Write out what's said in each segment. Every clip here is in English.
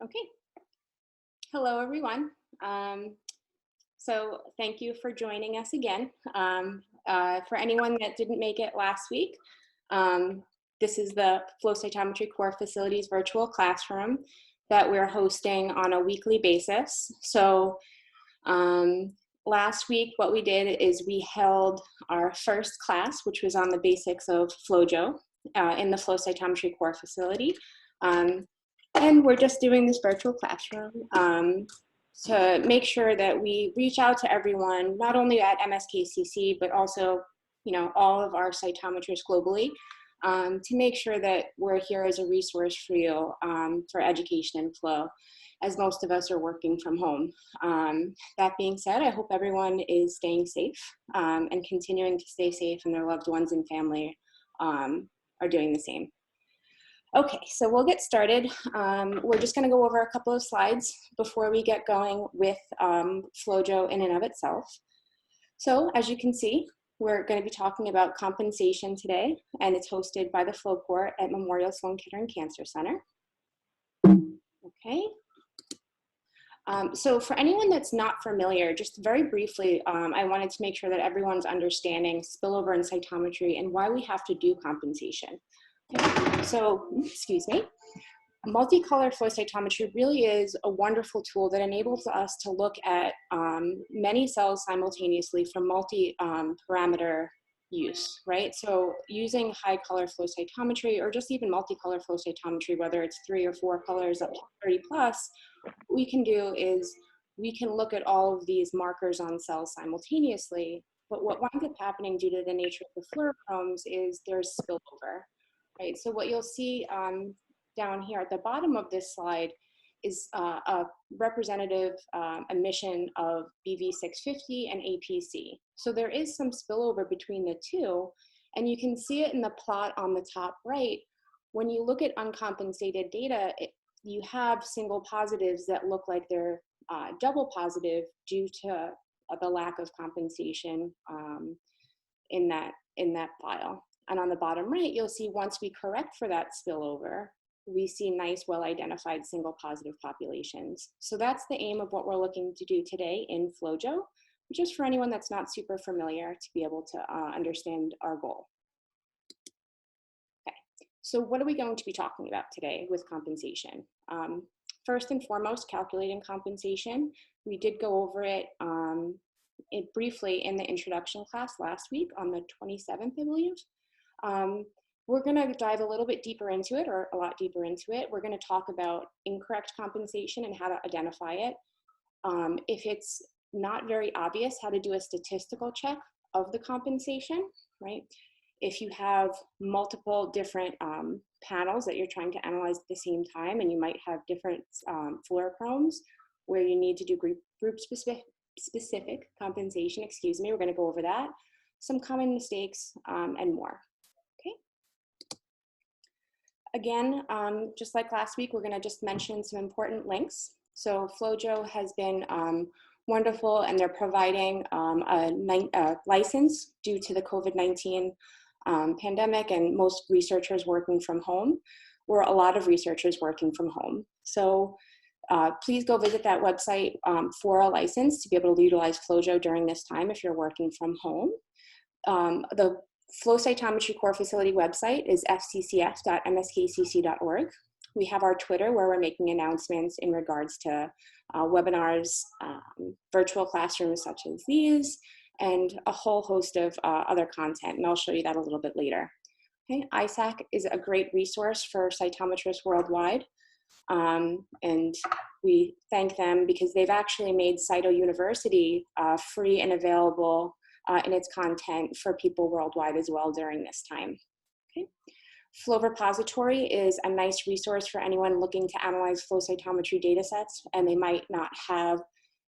Okay. Hello, everyone. So thank you for joining us again. For anyone that didn't make it last week, um, this is the Flow Cytometry Core Facilities virtual classroom that we're hosting on a weekly basis. So um, last week, what we did is we held our first class, which was on the basics of FlowJo in the Flow Cytometry Core Facility. And we're just doing this virtual classroom to make sure that we reach out to everyone, not only at MSKCC, but also, all of our cytometrists globally, to make sure that we're here as a resource for you for education and flow, as most of us are working from home. That being said, I hope everyone is staying safe and continuing to stay safe, and their loved ones and family are doing the same. Okay, so we'll get started. We're just going to go over a couple of slides before we get going with FlowJo in and of itself. So as you can see, we're going to be talking about compensation today, and it's hosted by the Flow Court at Memorial Sloan Kettering Cancer Center. Okay. So for anyone that's not familiar, just very briefly, I wanted to make sure that everyone's understanding spillover in cytometry and why we have to do compensation. Okay. So, excuse me. Multicolor flow cytometry really is a wonderful tool that enables us to look at many cells simultaneously from multi-parameter use, right? So using high color flow cytometry or just even multicolor flow cytometry, whether it's 3 or 4 colors up to 30 plus, what we can do is we can look at all of these markers on cells simultaneously, but what winds up happening due to the nature of the fluorochromes is there's spillover, right? So what you'll see down here at the bottom of this slide is a representative emission of BV650 and APC. So there is some spillover between the two, and you can see it in the plot on the top right. When you look at uncompensated data, you have single positives that look like they're double positive due to the lack of compensation in that file. And on the bottom right, you'll see once we correct for that spillover, we see nice, well-identified single positive populations. So that's the aim of what we're looking to do today in FlowJo, just for anyone that's not super familiar to be able to understand our goal. Okay, so what are we going to be talking about today with compensation? First and foremost, calculating compensation. We did go over it briefly in the introduction class last week on the 27th, I believe. We're going to dive a little bit deeper into it, or a lot deeper into it. We're going to talk about incorrect compensation and how to identify it. If it's not very obvious, how to do a statistical check of the compensation, right? If you have multiple different panels that you're trying to analyze at the same time, and you might have different fluorochromes where you need to do group specific compensation, excuse me, we're going to go over that, some common mistakes, and more. Again, just like last week, we're going to just mention some important links. So FlowJo has been wonderful, and they're providing a license due to the COVID-19 pandemic and most researchers working from home, or a lot of researchers working from home. So please go visit that website for a license to be able to utilize FlowJo during this time if you're working from home. The Flow Cytometry Core Facility website is fccf.mskcc.org. We have our Twitter where we're making announcements in regards to webinars, virtual classrooms such as these, and a whole host of other content, and I'll show you that a little bit later. Okay, ISAC is a great resource for cytometrists worldwide, and we thank them because they've actually made Cyto University free and available in its content for people worldwide as well during this time. Okay. Flow Repository is a nice resource for anyone looking to analyze flow cytometry data sets, and they might not have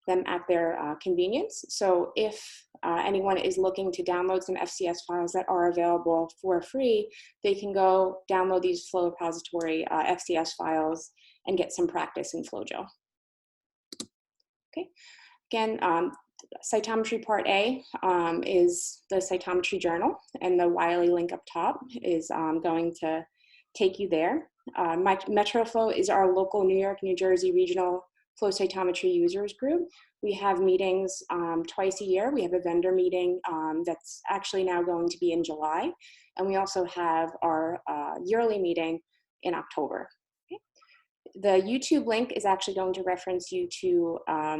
them at their convenience. So if anyone is looking to download some FCS files that are available for free, they can go download these Flow Repository FCS files and get some practice in FlowJo. Okay. Again, Cytometry Part A is the cytometry journal, and the Wiley link up top is going to take you there. MetroFlow is our local New York, New Jersey regional flow cytometry users group. We have meetings twice a year. We have a vendor meeting that's actually now going to be in July. And we also have our yearly meeting in October. Okay. The YouTube link is actually going to reference you to a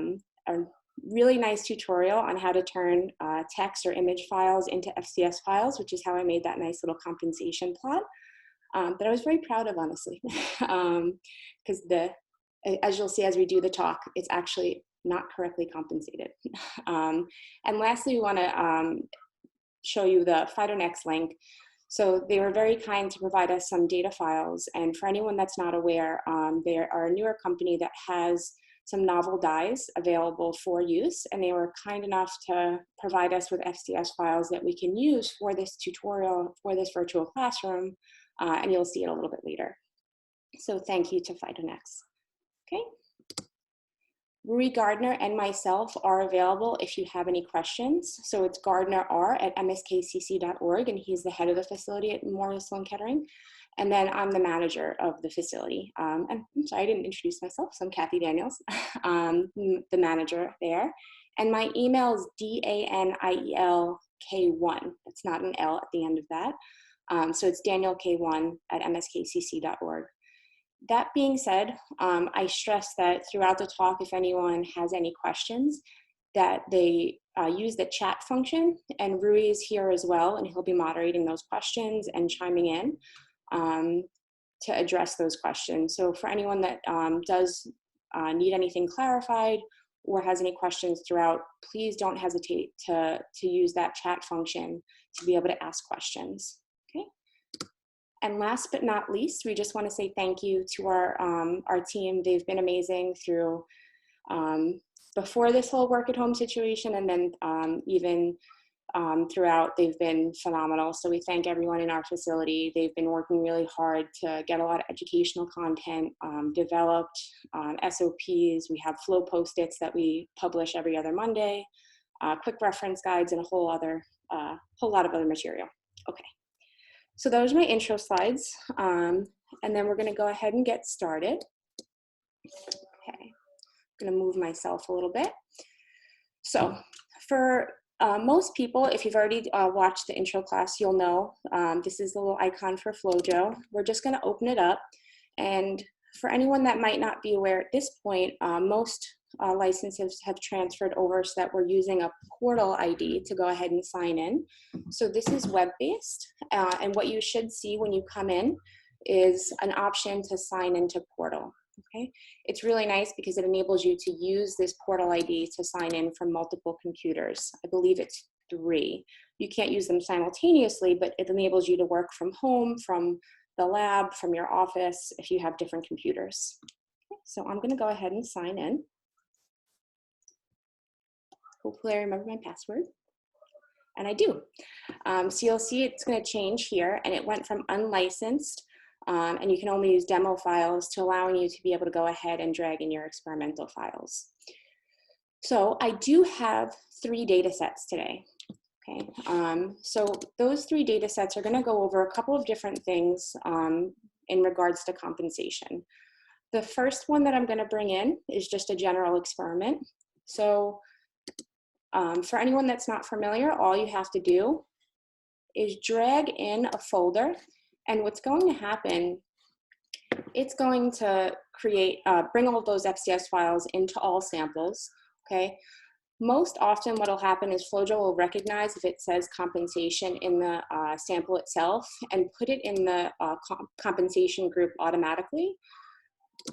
really nice tutorial on how to turn text or image files into FCS files, which is how I made that nice little compensation plot that I was very proud of, honestly, because as you'll see as we do the talk, it's actually not correctly compensated. And lastly, we want to show you the FlowJo link. So they were very kind to provide us some data files. And for anyone that's not aware, they are a newer company that has some novel dyes available for use. And they were kind enough to provide us with FCS files that we can use for this tutorial, for this virtual classroom. And you'll see it a little bit later. So thank you to FlowJo. Okay. Rui Gardner and myself are available if you have any questions. So it's gardner.r@mskcc.org, and he's the head of the facility at Memorial Sloan Kettering. And then I'm the manager of the facility. And I'm sorry, I didn't introduce myself, so I'm Kathy Daniels, the manager there. And my email is DANIELK1. It's not an L at the end of that. So it's danielk1@mskcc.org. That being said, I stress that throughout the talk, if anyone has any questions, that they use the chat function, and Rui is here as well, and he'll be moderating those questions and chiming in to address those questions. So for anyone that does need anything clarified or has any questions throughout, please don't hesitate to use that chat function to be able to ask questions. And last but not least, we just want to say thank you to our team. They've been amazing through before this whole work at home situation, and then even throughout, they've been phenomenal. So we thank everyone in our facility. They've been working really hard to get a lot of educational content developed, SOPs. We have flow post-its that we publish every other Monday, quick reference guides, and a whole lot of other material. Okay. So those are my intro slides, and then we're going to go ahead and get started. Okay, I'm going to move myself a little bit. So for most people, if you've already watched the intro class, you'll know this is the little icon for FlowJo. We're just going to open it up, and for anyone that might not be aware at this point, most licenses have transferred over so that we're using a portal ID to go ahead and sign in. So this is web-based, and what you should see when you come in is an option to sign into portal. Okay, it's really nice because it enables you to use this portal ID to sign in from multiple computers. I believe it's 3. You can't use them simultaneously, but it enables you to work from home, from the lab, from your office, if you have different computers. Okay, so I'm going to go ahead and sign in. Hopefully I remember my password, and I do. So you'll see it's going to change here, and it went from unlicensed, and you can only use demo files, to allowing you to be able to go ahead and drag in your experimental files. So I do have 3 data sets today. Okay, so those 3 data sets are going to go over a couple of different things in regards to compensation. The first one that I'm going to bring in is just a general experiment. So for anyone that's not familiar, all you have to do is drag in a folder, and what's going to happen, it's going to create, bring all of those FCS files into all samples, okay? Most often what will happen is FlowJo will recognize if it says compensation in the sample itself and put it in the compensation group automatically.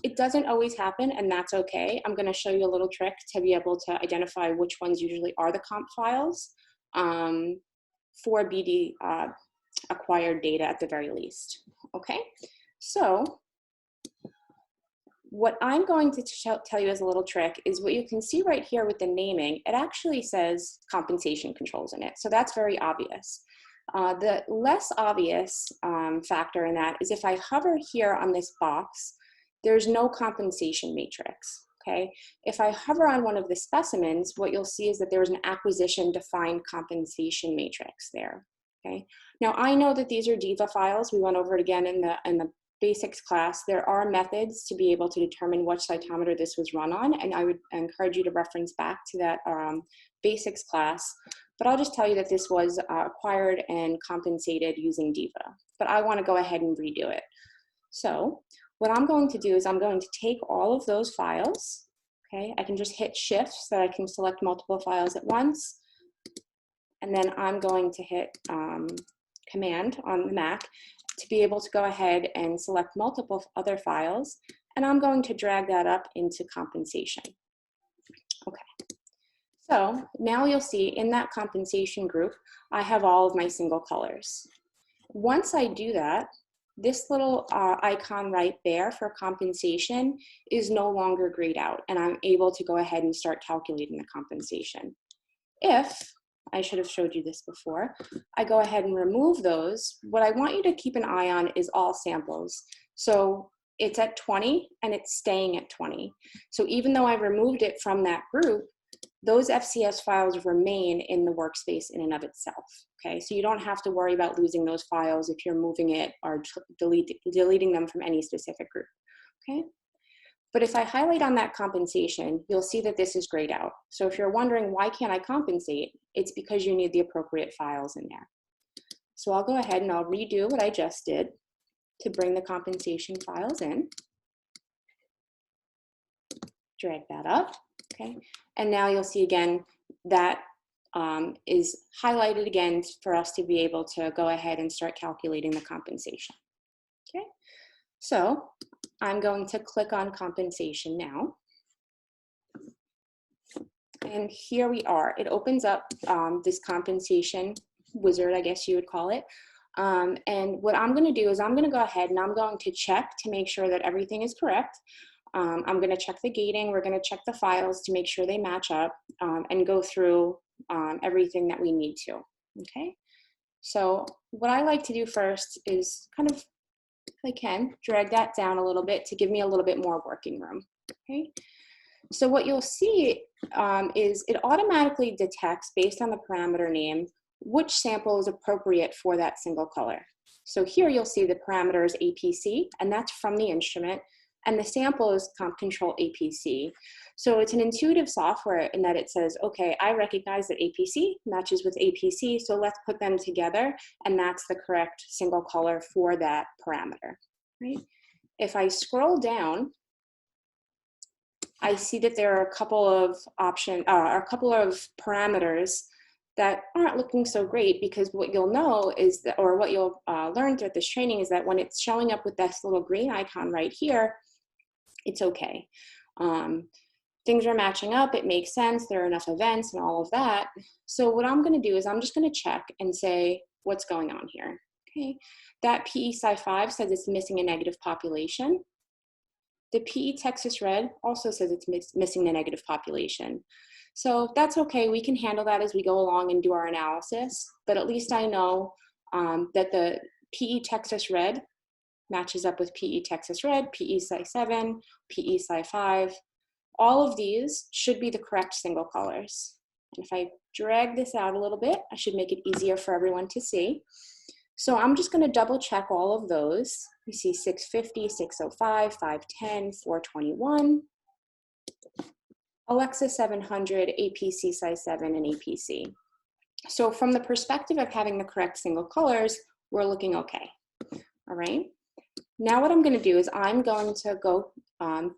It doesn't always happen, and that's okay. I'm going to show you a little trick to be able to identify which ones usually are the comp files for BD acquired data at the very least. Okay, so what I'm going to tell you as a little trick is what you can see right here with the naming. It actually says compensation controls in it, so that's very obvious. The less obvious factor in that is if I hover here on this box, there's no compensation matrix, okay? If I hover on one of the specimens, what you'll see is that there's an acquisition defined compensation matrix there, okay? Now I know that these are DIVA files. We went over it again in the basics class, there are methods to be able to determine which cytometer this was run on, and I would encourage you to reference back to that basics class. But I'll just tell you that this was acquired and compensated using DIVA. But I want to go ahead and redo it. So what I'm going to do is I'm going to take all of those files. Okay, I can just hit Shift so that I can select multiple files at once. And then I'm going to hit Command on the Mac to be able to go ahead and select multiple other files. And I'm going to drag that up into compensation. Okay, so now you'll see in that compensation group, I have all of my single colors. Once I do that, this little icon right there for compensation is no longer grayed out, and I'm able to go ahead and start calculating the compensation. If, I should have showed you this before, I go ahead and remove those, what I want you to keep an eye on is all samples. So it's at 20 and it's staying at 20. So even though I removed it from that group, those FCS files remain in the workspace in and of itself, okay? So you don't have to worry about losing those files if you're moving it or deleting them from any specific group, okay? But if I highlight on that compensation, you'll see that this is grayed out. So if you're wondering why can't I compensate, it's because you need the appropriate files in there. So I'll go ahead and I'll redo what I just did to bring the compensation files in. Drag that up, okay? And now you'll see again that is highlighted again for us to be able to go ahead and start calculating the compensation, okay? So I'm going to click on compensation now. And here we are. It opens up this compensation wizard, I guess you would call it. And what I'm going to do is I'm going to go ahead and I'm going to check to make sure that everything is correct. I'm going to check the gating. We're going to check the files to make sure they match up and go through everything that we need to, okay? So what I like to do first is kind of, if I can, drag that down a little bit to give me a little bit more working room, okay? So what you'll see is it automatically detects, based on the parameter name, which sample is appropriate for that single color. So here you'll see the parameter is APC, and that's from the instrument. And the sample is comp control APC. So it's an intuitive software in that it says, okay, I recognize that APC matches with APC, so let's put them together, and that's the correct single color for that parameter, right? If I scroll down, I see that there are a couple of parameters that aren't looking so great, because what you'll know is that, or what you'll learn throughout this training is that when it's showing up with this little green icon right here, it's okay. Things are matching up, it makes sense, there are enough events and all of that. So what I'm gonna do is I'm just gonna check and say, what's going on here, okay? That PE Sci5 says it's missing a negative population. The PE Texas Red also says it's missing the negative population. So that's okay, we can handle that as we go along and do our analysis, but at least I know that the PE Texas Red matches up with PE Texas Red, PE Sci7, PE Sci5. All of these should be the correct single colors. And if I drag this out a little bit, I should make it easier for everyone to see. So I'm just going to double check all of those. We see 650, 605, 510, 421, Alexa 700, APC Sci7, and APC. So from the perspective of having the correct single colors, we're looking okay. All right. Now what I'm going to do is I'm going to go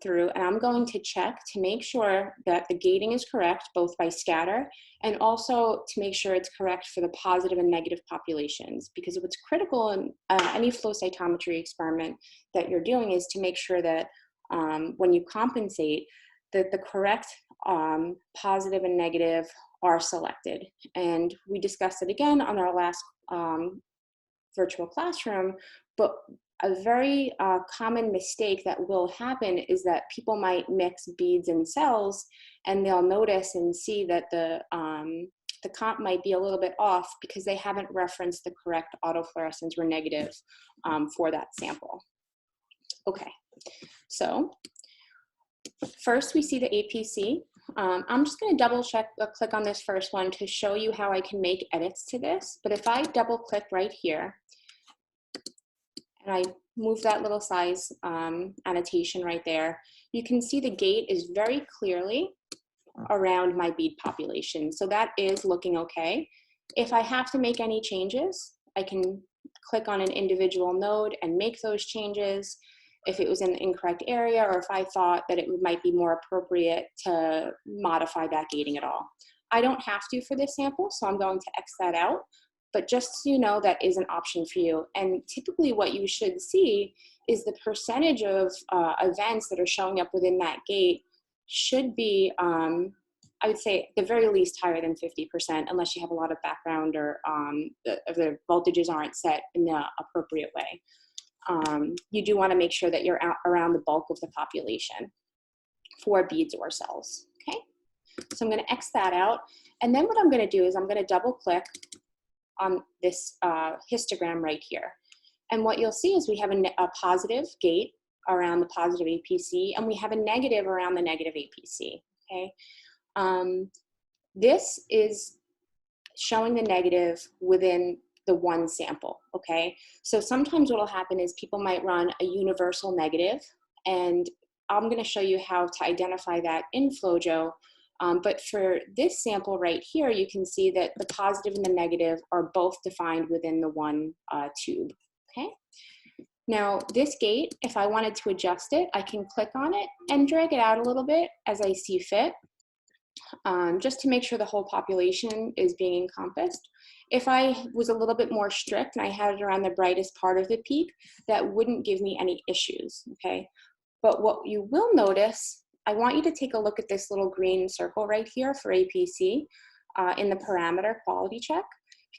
through and I'm going to check to make sure that the gating is correct, both by scatter and also to make sure it's correct for the positive and negative populations. Because what's critical in any flow cytometry experiment that you're doing is to make sure that when you compensate, that the correct positive and negative are selected. And we discussed it again on our last virtual classroom, but a very common mistake that will happen is that people might mix beads and cells, and they'll notice and see that the comp might be a little bit off because they haven't referenced the correct autofluorescence or negative for that sample. Okay, so first we see the APC. I'm just going to double check, click on this first one to show you how I can make edits to this. But if I double click right here, and I move that little size annotation right there, you can see the gate is very clearly around my bead population. So that is looking okay. If I have to make any changes, I can click on an individual node and make those changes if it was in the incorrect area, or if I thought that it might be more appropriate to modify that gating at all. I don't have to for this sample, so I'm going to X that out, but just so you know, that is an option for you. And typically what you should see is the percentage of events that are showing up within that gate should be, I would say, at the very least higher than 50%, unless you have a lot of background or the voltages aren't set in the appropriate way. You do want to make sure that you're out around the bulk of the population for beads or cells, okay? So I'm going to X that out. And then what I'm going to do is I'm going to double click on this histogram right here. And what you'll see is we have a positive gate around the positive APC, and we have a negative around the negative APC, okay? This is showing the negative within the one sample, okay? So sometimes what will happen is people might run a universal negative, and I'm gonna show you how to identify that in FlowJo. But for this sample right here, you can see that the positive and the negative are both defined within the one tube, okay? Now this gate, if I wanted to adjust it, I can click on it and drag it out a little bit as I see fit, just to make sure the whole population is being encompassed. If I was a little bit more strict and I had it around the brightest part of the peak, that wouldn't give me any issues, okay? But what you will notice, I want you to take a look at this little green circle right here for APC in the parameter quality check,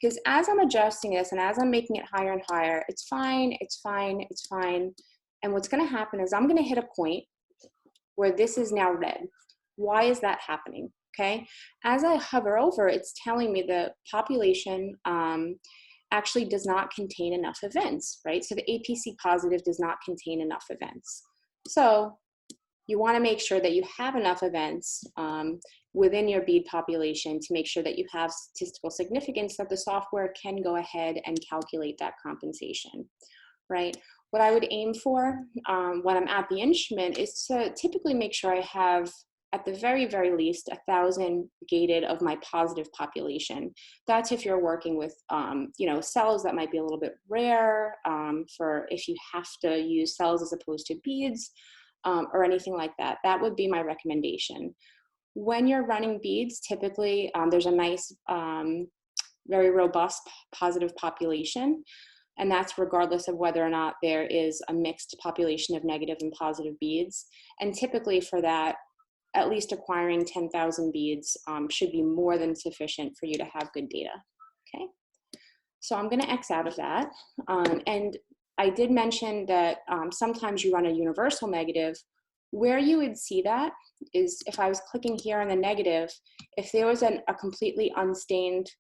because as I'm adjusting this and as I'm making it higher and higher, it's fine, it's fine, it's fine. And what's gonna happen is I'm gonna hit a point where this is now red. Why is that happening? Okay, as I hover over, it's telling me the population actually does not contain enough events, right? So the APC positive does not contain enough events. So you want to make sure that you have enough events within your bead population to make sure that you have statistical significance, that the software can go ahead and calculate that compensation, right? What I would aim for when I'm at the instrument is to typically make sure I have, at the very, very least, 1,000 gated of my positive population. That's if you're working with, you know, cells that might be a little bit rare, for if you have to use cells as opposed to beads, or anything like that. That would be my recommendation. When you're running beads, typically there's a nice, very robust positive population, and that's regardless of whether or not there is a mixed population of negative and positive beads. And typically for that, at least acquiring 10,000 beads should be more than sufficient for you to have good data, okay? So I'm gonna X out of that. And I did mention that sometimes you run a universal negative. Where you would see that is if I was clicking here on the negative, if there was a completely unstained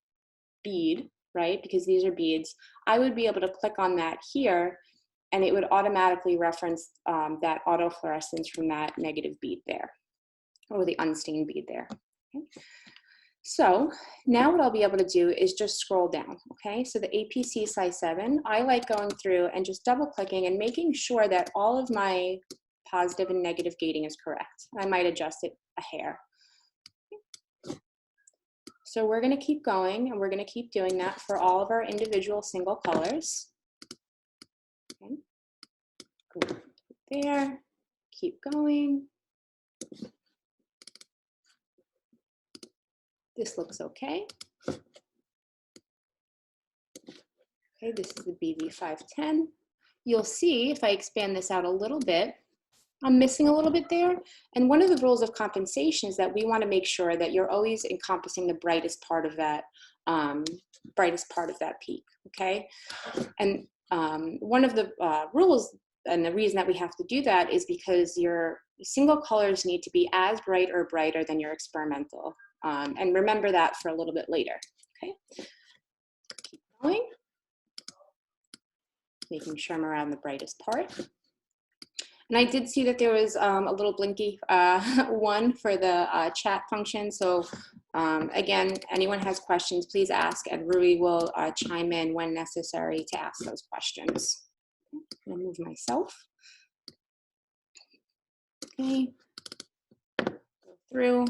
bead, right? Because these are beads, I would be able to click on that here and it would automatically reference that autofluorescence from that negative bead there, or the unstained bead there, okay? So now what I'll be able to do is just scroll down, okay? So the APC size 7, I like going through and just double clicking and making sure that all of my positive and negative gating is correct. I might adjust it a hair. So we're gonna keep going and we're gonna keep doing that for all of our individual single colors. Okay. Go there, keep going. This looks okay. Okay, this is the BV510. You'll see if I expand this out a little bit, I'm missing a little bit there. And one of the rules of compensation is that we want to make sure that you're always encompassing the brightest part of that peak, okay? And one of the rules and the reason that we have to do that is because your single colors need to be as bright or brighter than your experimental. And remember that for a little bit later, okay? Keep going. Making sure I'm around the brightest part. And I did see that there was a little blinky one for the chat function. So again, anyone has questions, please ask, and Rui will chime in when necessary to ask those questions. I'm gonna move myself. Okay, go through.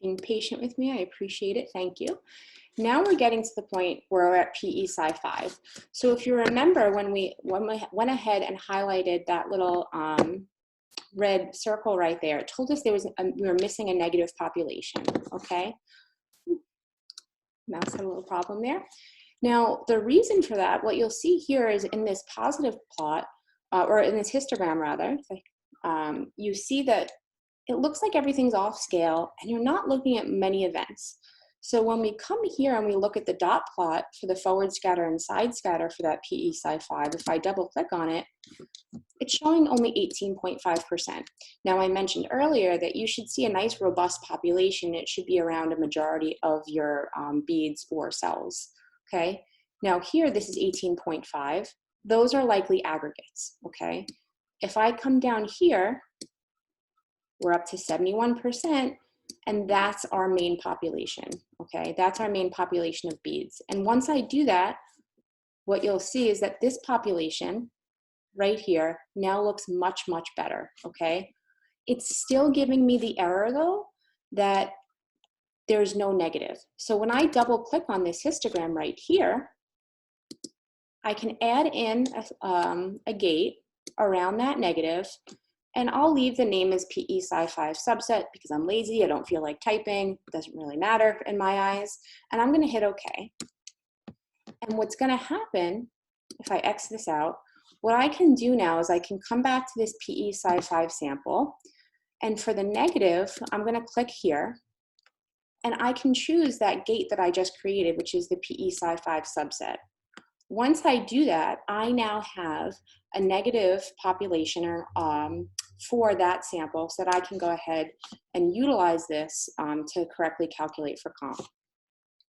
Being patient with me, I appreciate it, thank you. Now we're getting to the point where we're at PE Sci 5. So if you remember when we went ahead and highlighted that little red circle right there, it told us we were missing a negative population, okay? Mouse had a little problem there. Now, the reason for that, what you'll see here is in this positive plot, or in this histogram rather, you see that it looks like everything's off scale and you're not looking at many events. So when we come here and we look at the dot plot for the forward scatter and side scatter for that PE Sci 5, if I double click on it, it's showing only 18.5%. Now I mentioned earlier that you should see a nice robust population. It should be around a majority of your beads or cells, okay? Now here, this is 18.5. Those are likely aggregates, okay? If I come down here, we're up to 71%, and that's our main population, okay? That's our main population of beads. And once I do that, what you'll see is that this population right here now looks much, much better, okay? It's still giving me the error though, that there's no negative. So when I double click on this histogram right here, I can add in a gate around that negative, and I'll leave the name as PE Sci 5 subset because I'm lazy, I don't feel like typing, it doesn't really matter in my eyes, and I'm gonna hit okay. And what's gonna happen, if I X this out, what I can do now is I can come back to this PE Sci 5 sample, and for the negative, I'm gonna click here, and I can choose that gate that I just created, which is the PE Sci 5 subset. Once I do that, I now have a negative population for that sample so that I can go ahead and utilize this to correctly calculate for comp.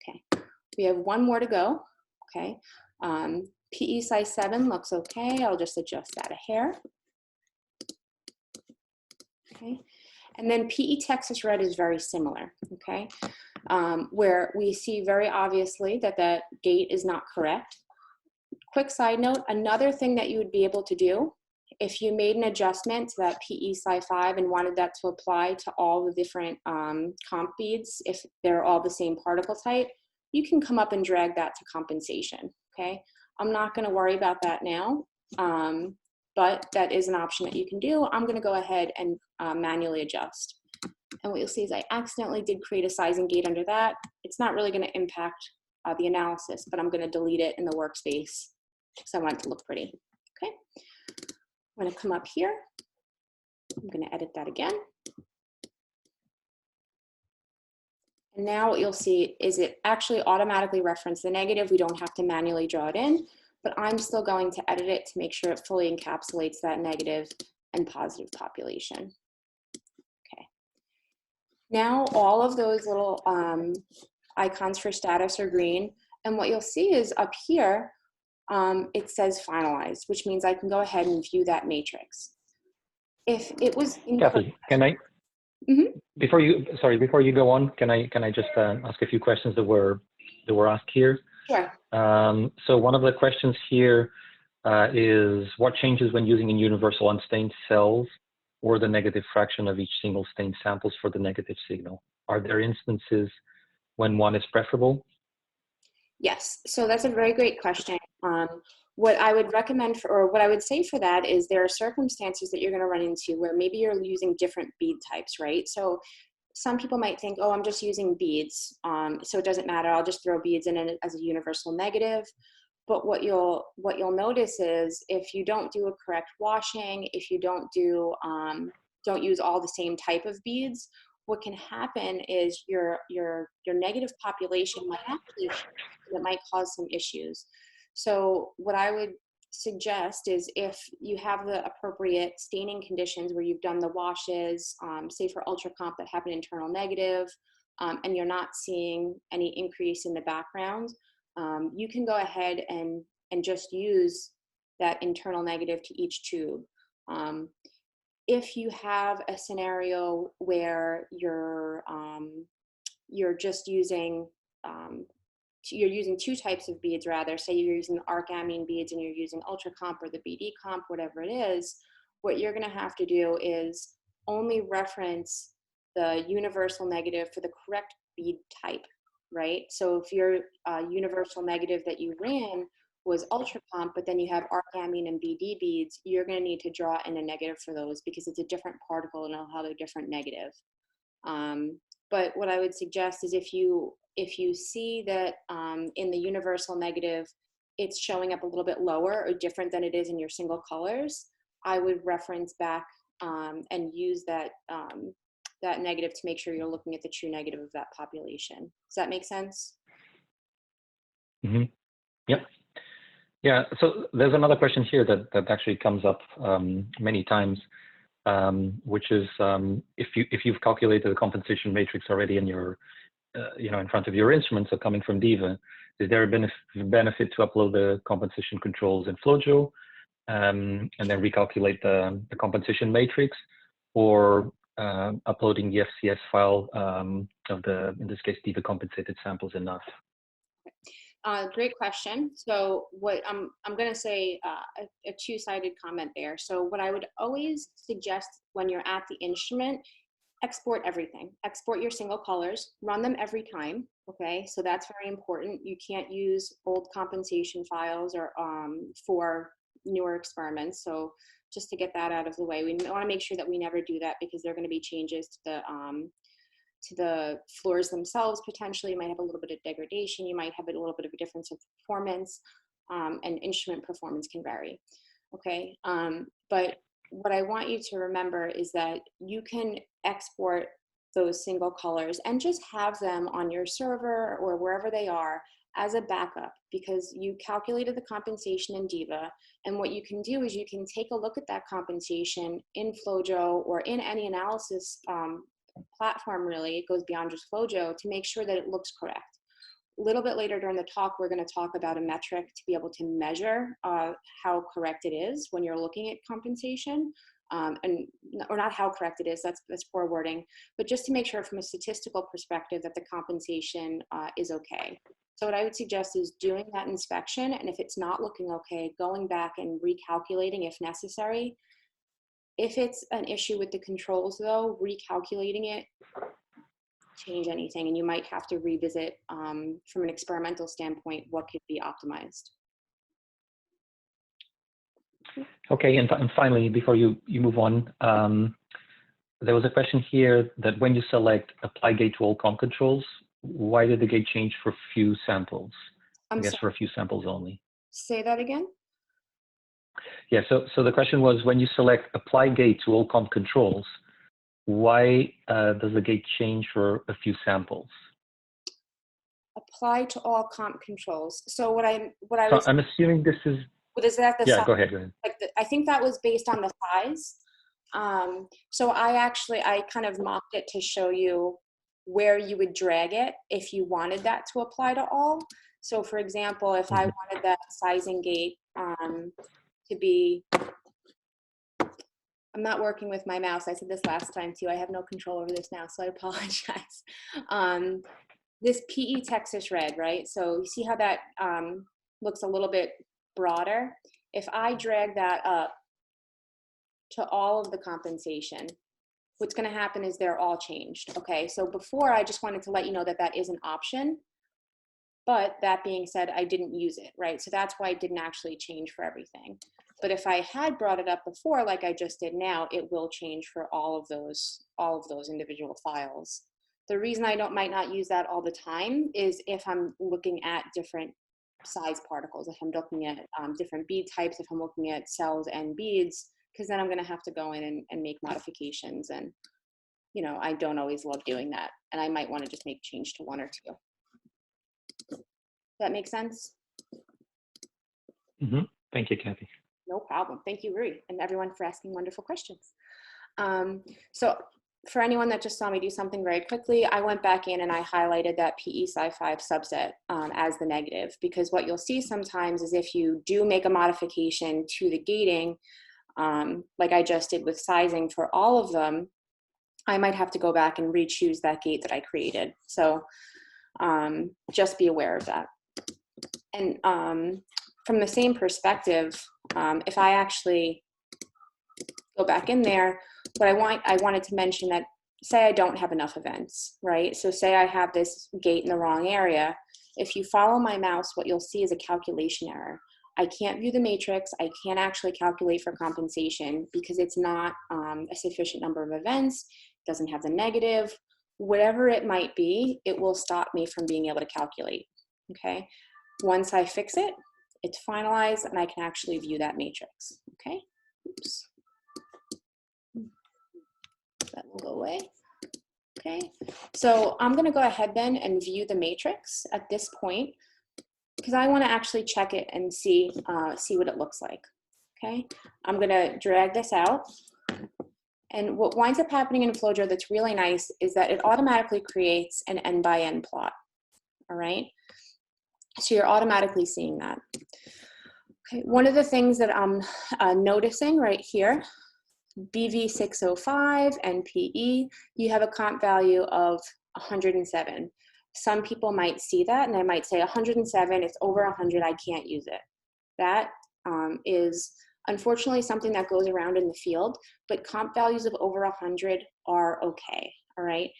Okay, we have one more to go, okay. PE Sci 7 looks okay, I'll just adjust that a hair. Okay, and then PE Texas Red is very similar, okay, where we see very obviously that that gate is not correct. Quick side note, another thing that you would be able to do if you made an adjustment to that PE Sci 5 and wanted that to apply to all the different comp beads, if they're all the same particle type, you can come up and drag that to compensation, okay? I'm not gonna worry about that now, but that is an option that you can do. I'm gonna go ahead and manually adjust. And what you'll see is I accidentally did create a sizing gate under that. It's not really gonna impact the analysis, but I'm gonna delete it in the workspace because I want it to look pretty, okay? I'm gonna come up here. I'm gonna edit that again. And now what you'll see is it actually automatically referenced the negative. We don't have to manually draw it in, but I'm still going to edit it to make sure it fully encapsulates that negative and positive population. Okay. Now all of those little icons for status are green. And what you'll see is up here, it says finalized, which means I can go ahead and view that matrix. If it was incorrect, Kathy, can I, before you go on, can I just ask a few questions that were asked here? Sure. So one of the questions here is what changes when using in universal unstained cells or the negative fraction of each single stained samples for the negative signal? Are there instances when one is preferable? Yes, so that's a very great question. What I would recommend for, or what I would say for that is there are circumstances that you're going to run into where maybe you're using different bead types, right? So some people might think, oh, I'm just using beads, so it doesn't matter. I'll just throw beads in it as a universal negative. But what you'll notice is if you don't do a correct washing, if you don't use all the same type of beads, what can happen is your negative population might actually, that might cause some issues. So what I would suggest is if you have the appropriate staining conditions where you've done the washes, say for ultra comp that have an internal negative, and you're not seeing any increase in the background, you can go ahead and just use that internal negative to each tube. If you have a scenario where you're just using you're using two types of beads rather, say you're using the arc amine beads and you're using ultra comp or the BD comp, whatever it is, what you're going to have to do is only reference the universal negative for the correct bead type, right? So if your universal negative that you ran was ultra comp, but then you have arc amine and BD beads, you're going to need to draw in a negative for those because it's a different particle and it'll have a different negative. But what I would suggest is if you see that in the universal negative, it's showing up a little bit lower or different than it is in your single colors, I would reference back and use that, that negative to make sure you're looking at the true negative of that population. Does that make sense? Mm-hmm. Yep. Yeah, so there's another question here that actually comes up many times, which is if you've calculated the compensation matrix already in your, in front of your instrument, so coming from Diva, is there a benefit to upload the compensation controls in FlowJo and then recalculate the compensation matrix, or uploading the FCS file of the, in this case, Diva compensated samples enough? Great question. So what I'm going to say a two-sided comment there. So what I would always suggest when you're at the instrument, export everything. Export your single colors, run them every time. Okay, so that's very important. You can't use old compensation files or for newer experiments. So just to get that out of the way, we want to make sure that we never do that because there are going to be changes to the floors themselves. Potentially, you might have a little bit of degradation. You might have a little bit of a difference of performance, and instrument performance can vary. Okay, but what I want you to remember is that you can export those single colors and just have them on your server or wherever they are as a backup, because you calculated the compensation in Diva. And what you can do is you can take a look at that compensation in FlowJo or in any analysis platform. Really, it goes beyond just FlowJo to make sure that it looks correct. A little bit later during the talk, we're going to talk about a metric to be able to measure how correct it is when you're looking at compensation, or not how correct it is, that's poor wording, but just to make sure from a statistical perspective that the compensation is okay. So what I would suggest is doing that inspection, and if it's not looking okay, going back and recalculating if necessary. If it's an issue with the controls though, recalculating it, change anything, and you might have to revisit from an experimental standpoint what could be optimized. Okay, and finally, before you move on, there was a question here that when you select apply gate to all comp controls, why did the gate change for few samples? I guess for a few samples only. Say that again? Yeah, so the question was, when you select apply gate to all comp controls, why does the gate change for a few samples? Apply to all comp controls. So I'm assuming this is. What is that? Yeah, go ahead. Like I think that was based on the size. So I kind of mocked it to show you where you would drag it if you wanted that to apply to all. So for example, if I wanted that sizing gate to be, I'm not working with my mouse. I said this last time too. I have no control over this now, so I apologize. This PE Texas red, right? So you see how that looks a little bit broader? If I drag that up to all of the compensation, what's going to happen is they're all changed. Okay, so before I just wanted to let you know that that is an option, but that being said, I didn't use it, right? So that's why it didn't actually change for everything. But if I had brought it up before, like I just did now, it will change for all of those individual files. The reason I might not use that all the time is if I'm looking at different size particles, if I'm looking at different bead types, if I'm looking at cells and beads, because then I'm going to have to go in and make modifications, and I don't always love doing that, and I might want to just make change to one or two. That makes sense? Mm-hmm. Thank you, Kathy. No problem. Thank you, Rui, and everyone for asking wonderful questions. So for anyone that just saw me do something very quickly, I went back in and I highlighted that PE Sci5 subset as the negative, because what you'll see sometimes is if you do make a modification to the gating, like I just did with sizing for all of them, I might have to go back and re-choose that gate that I created. So just be aware of that. And from the same perspective, if I actually go back in there, but I wanted to mention that, say I don't have enough events, right? So say I have this gate in the wrong area. If you follow my mouse, what you'll see is a calculation error. I can't view the matrix. I can't actually calculate for compensation because it's not a sufficient number of events, doesn't have the negative, whatever it might be, it will stop me from being able to calculate, okay? Once I fix it, it's finalized and I can actually view that matrix, okay? Oops. That will go away. Okay, so I'm gonna go ahead then and view the matrix at this point because I wanna actually check it and see what it looks like, okay? I'm gonna drag this out, and what winds up happening in FlowJo that's really nice is that it automatically creates an n by n plot, all right? So you're automatically seeing that. Okay, one of the things that I'm noticing right here, BV605 and PE, you have a comp value of 107. Some people might see that and they might say 107, it's over 100, I can't use it. That is unfortunately something that goes around in the field, but comp values of over 100 are okay, all right?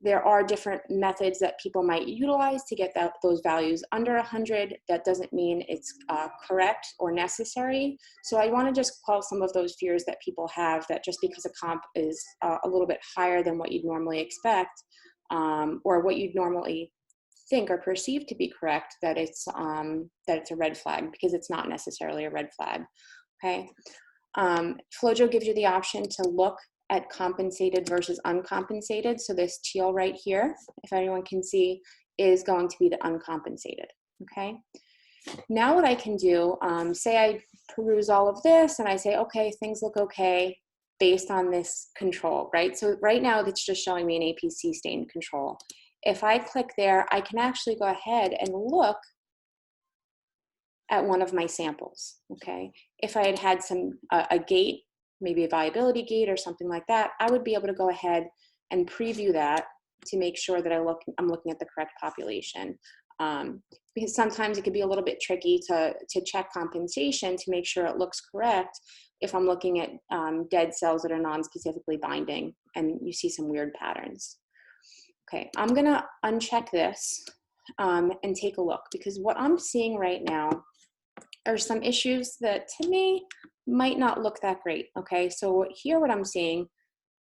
There are different methods that people might utilize to get those values under 100. That doesn't mean it's correct or necessary. So I want to just quell some of those fears that people have that just because a comp is a little bit higher than what you'd normally expect or what you'd normally think or perceive to be correct, that it's a red flag, because it's not necessarily a red flag, okay? FlowJo gives you the option to look at compensated versus uncompensated. So this teal right here, if anyone can see, is going to be the uncompensated, okay? Now what I can do, say I peruse all of this and I say, okay, things look okay based on this control, right? So right now it's just showing me an APC stain control. If I click there, I can actually go ahead and look at one of my samples, okay? If I had had a gate, maybe a viability gate or something like that, I would be able to go ahead and preview that to make sure that I'm looking at the correct population. Because sometimes it could be a little bit tricky to check compensation to make sure it looks correct if I'm looking at dead cells that are non-specifically binding and you see some weird patterns. Okay, I'm gonna uncheck this and take a look, because what I'm seeing right now are some issues that to me might not look that great, okay? So here what I'm seeing,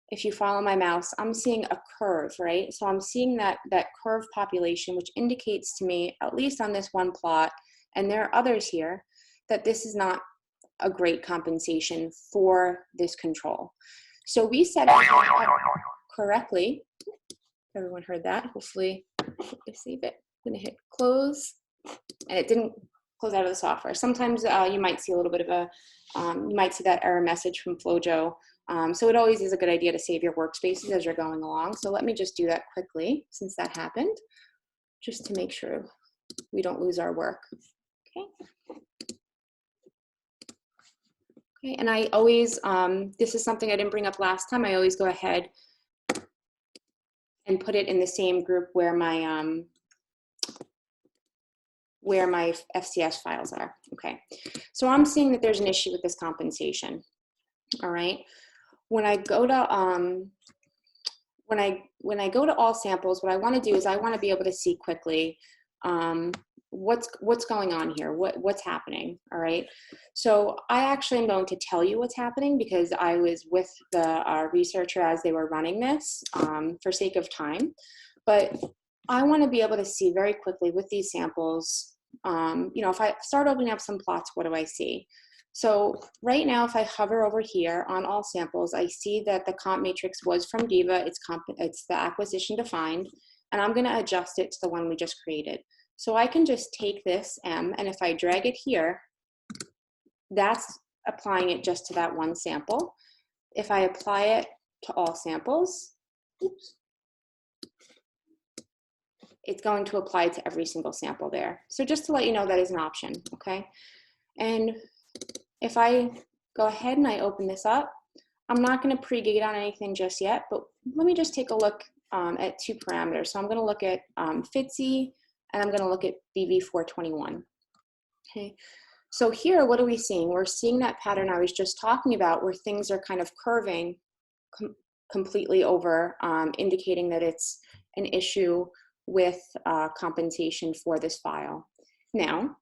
if you follow my mouse, I'm seeing a curve, right? So I'm seeing that curve population, which indicates to me, at least on this one plot, and there are others here, that this is not a great compensation for this control. So we set it up correctly. Everyone heard that, hopefully save it. I'm gonna hit close, and it didn't close out of the software. Sometimes you might see a little bit of a, you might see that error message from FlowJo. So it always is a good idea to save your workspaces as you're going along. So let me just do that quickly since that happened, just to make sure we don't lose our work, okay? Okay, and I always, this is something I didn't bring up last time, I always go ahead and put it in the same group where my FCS files are, okay? So I'm seeing that there's an issue with this compensation, all right? When I go to, when I go to all samples, what I wanna do is I wanna be able to see quickly what's going on here, what's happening, all right? So I actually am going to tell you what's happening because I was with the researcher as they were running this for sake of time, but I want to be able to see very quickly with these samples, you know, if I start opening up some plots, what do I see? So right now, if I hover over here on all samples, I see that the comp matrix was from Diva, it's the acquisition defined, and I'm gonna adjust it to the one we just created. So I can just take this M, and if I drag it here, that's applying it just to that one sample. If I apply it to all samples, oops, it's going to apply to every single sample there. So just to let you know, that is an option, okay? And if I go ahead and I open this up, I'm not gonna pre-gate on anything just yet, but let me just take a look at two parameters. So I'm going to look at FTSE, and I'm going to look at BV421. Okay. So here, what are we seeing? We're seeing that pattern I was just talking about where things are kind of curving completely over, indicating that it's an issue with compensation for this file. Now,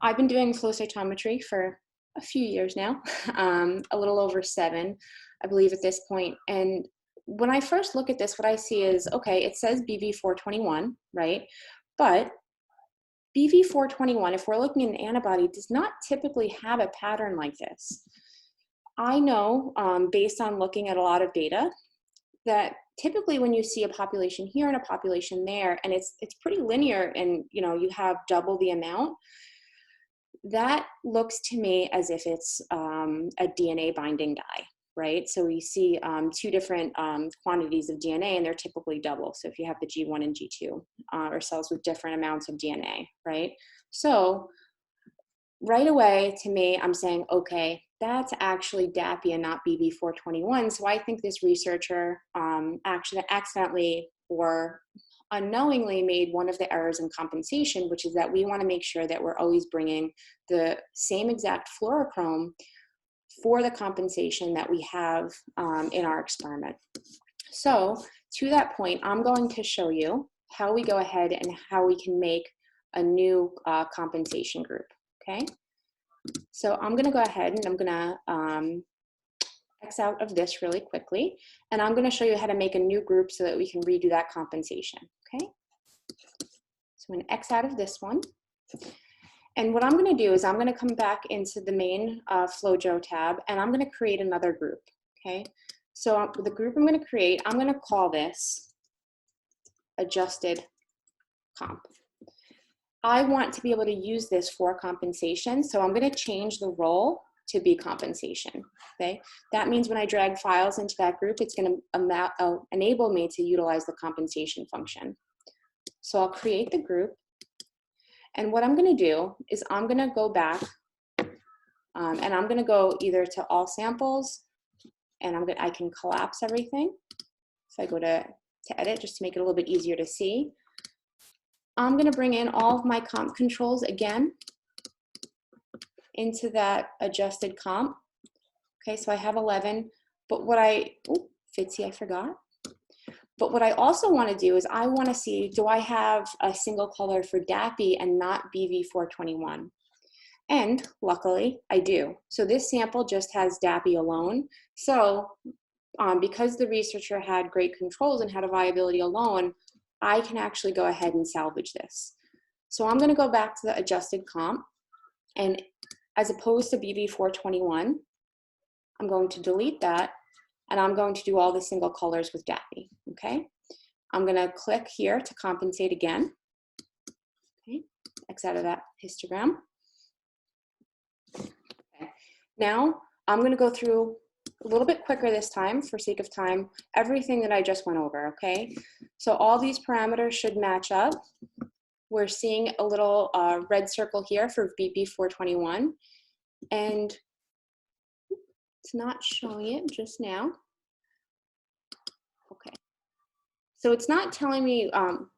I've been doing flow cytometry for a few years now, a little over 7, I believe at this point. And when I first look at this, what I see is, okay, it says BV421, right? But BV421, if we're looking at an antibody, does not typically have a pattern like this. I know, based on looking at a lot of data, that typically when you see a population here and a population there, and it's pretty linear, and you have double the amount, that looks to me as if it's a DNA binding dye, right? So we see 2 different quantities of DNA, and they're typically double. So if you have the G1 and G2, or cells with different amounts of DNA, right? So right away, to me, I'm saying, okay, that's actually DAPI and not BB421. So I think this researcher actually accidentally or unknowingly made one of the errors in compensation, which is that we want to make sure that we're always bringing the same exact fluorochrome for the compensation that we have in our experiment. So to that point, I'm going to show you how we go ahead and how we can make a new compensation group, okay? So I'm going to go ahead and I'm going to X out of this really quickly, and I'm going to show you how to make a new group so that we can redo that compensation, okay? So I'm going to X out of this one. And what I'm going to do is I'm going to come back into the main FlowJo tab, and I'm going to create another group, okay? So the group I'm going to create, I'm going to call this adjusted comp. I want to be able to use this for compensation, so I'm going to change the role to be compensation, okay? That means when I drag files into that group, it's going to enable me to utilize the compensation function. So I'll create the group, and what I'm going to do is I'm going to go back, and I'm going to go either to all samples, and I can collapse everything. So I go to edit just to make it a little bit easier to see. I'm going to bring in all of my comp controls again into that adjusted comp. Okay, so I have 11, but what FTSE, I forgot. But what I also want to do is I want to see, do I have a single color for DAPI and not BV421? And luckily, I do. So this sample just has DAPI alone. So because the researcher had great controls and had a viability alone, I can actually go ahead and salvage this. So I'm going to go back to the adjusted comp, and as opposed to BV421, I'm going to delete that, and I'm going to do all the single colors with DAPI, okay? I'm going to click here to compensate again. Okay, X out of that histogram. Okay. Now, I'm going to go through a little bit quicker this time, for sake of time, everything that I just went over, okay? So all these parameters should match up. We're seeing a little red circle here for BB421, and it's not showing it just now. Okay. So it's not telling me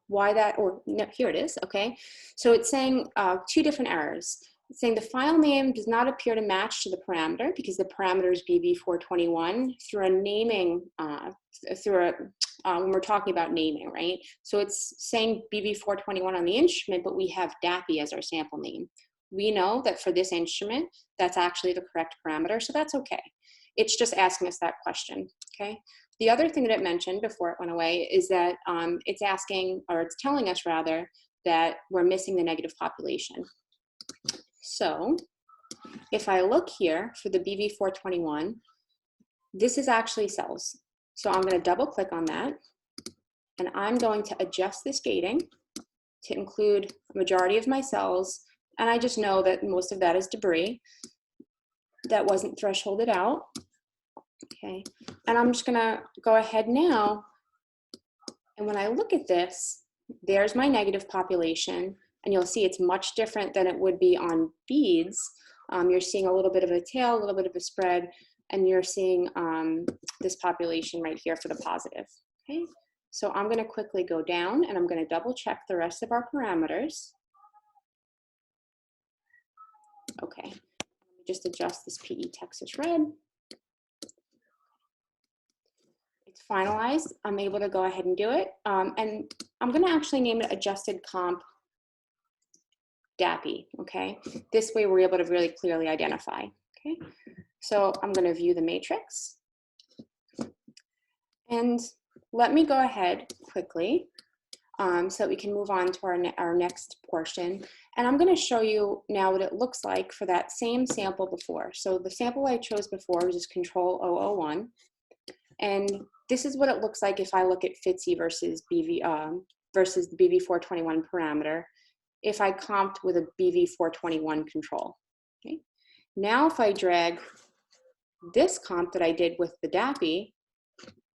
why that, or no, here it is, okay? So it's saying 2 different errors. It's saying the file name does not appear to match to the parameter because the parameter is BB421 through a naming, when we're talking about naming, right? So it's saying BB421 on the instrument, but we have DAPI as our sample name. We know that for this instrument, that's actually the correct parameter, so that's okay. It's just asking us that question, okay? The other thing that it mentioned before it went away is that it's asking, or it's telling us rather, that we're missing the negative population. So if I look here for the BV421, this is actually cells. So I'm going to double click on that, and I'm going to adjust this gating to include a majority of my cells, and I just know that most of that is debris that wasn't thresholded out. Okay, and I'm just going to go ahead now, and when I look at this, there's my negative population, and you'll see it's much different than it would be on beads. You're seeing a little bit of a tail, a little bit of a spread, and you're seeing this population right here for the positive. Okay, So I'm going to quickly go down and I'm going to double check the rest of our parameters. Okay, let me just adjust this PE Texas red. It's finalized. I'm able to go ahead and do it. And I'm going to actually name it adjusted comp DAPI, okay? This way we're able to really clearly identify, okay? So I'm going to view the matrix. And let me go ahead quickly so that we can move on to our next portion. And I'm going to show you now what it looks like for that same sample before. So the sample I chose before was just control 001. And this is what it looks like if I look at FTSE versus versus the BV421 parameter if I comped with a BV421 control. Okay. Now if I drag this comp that I did with the DAPI,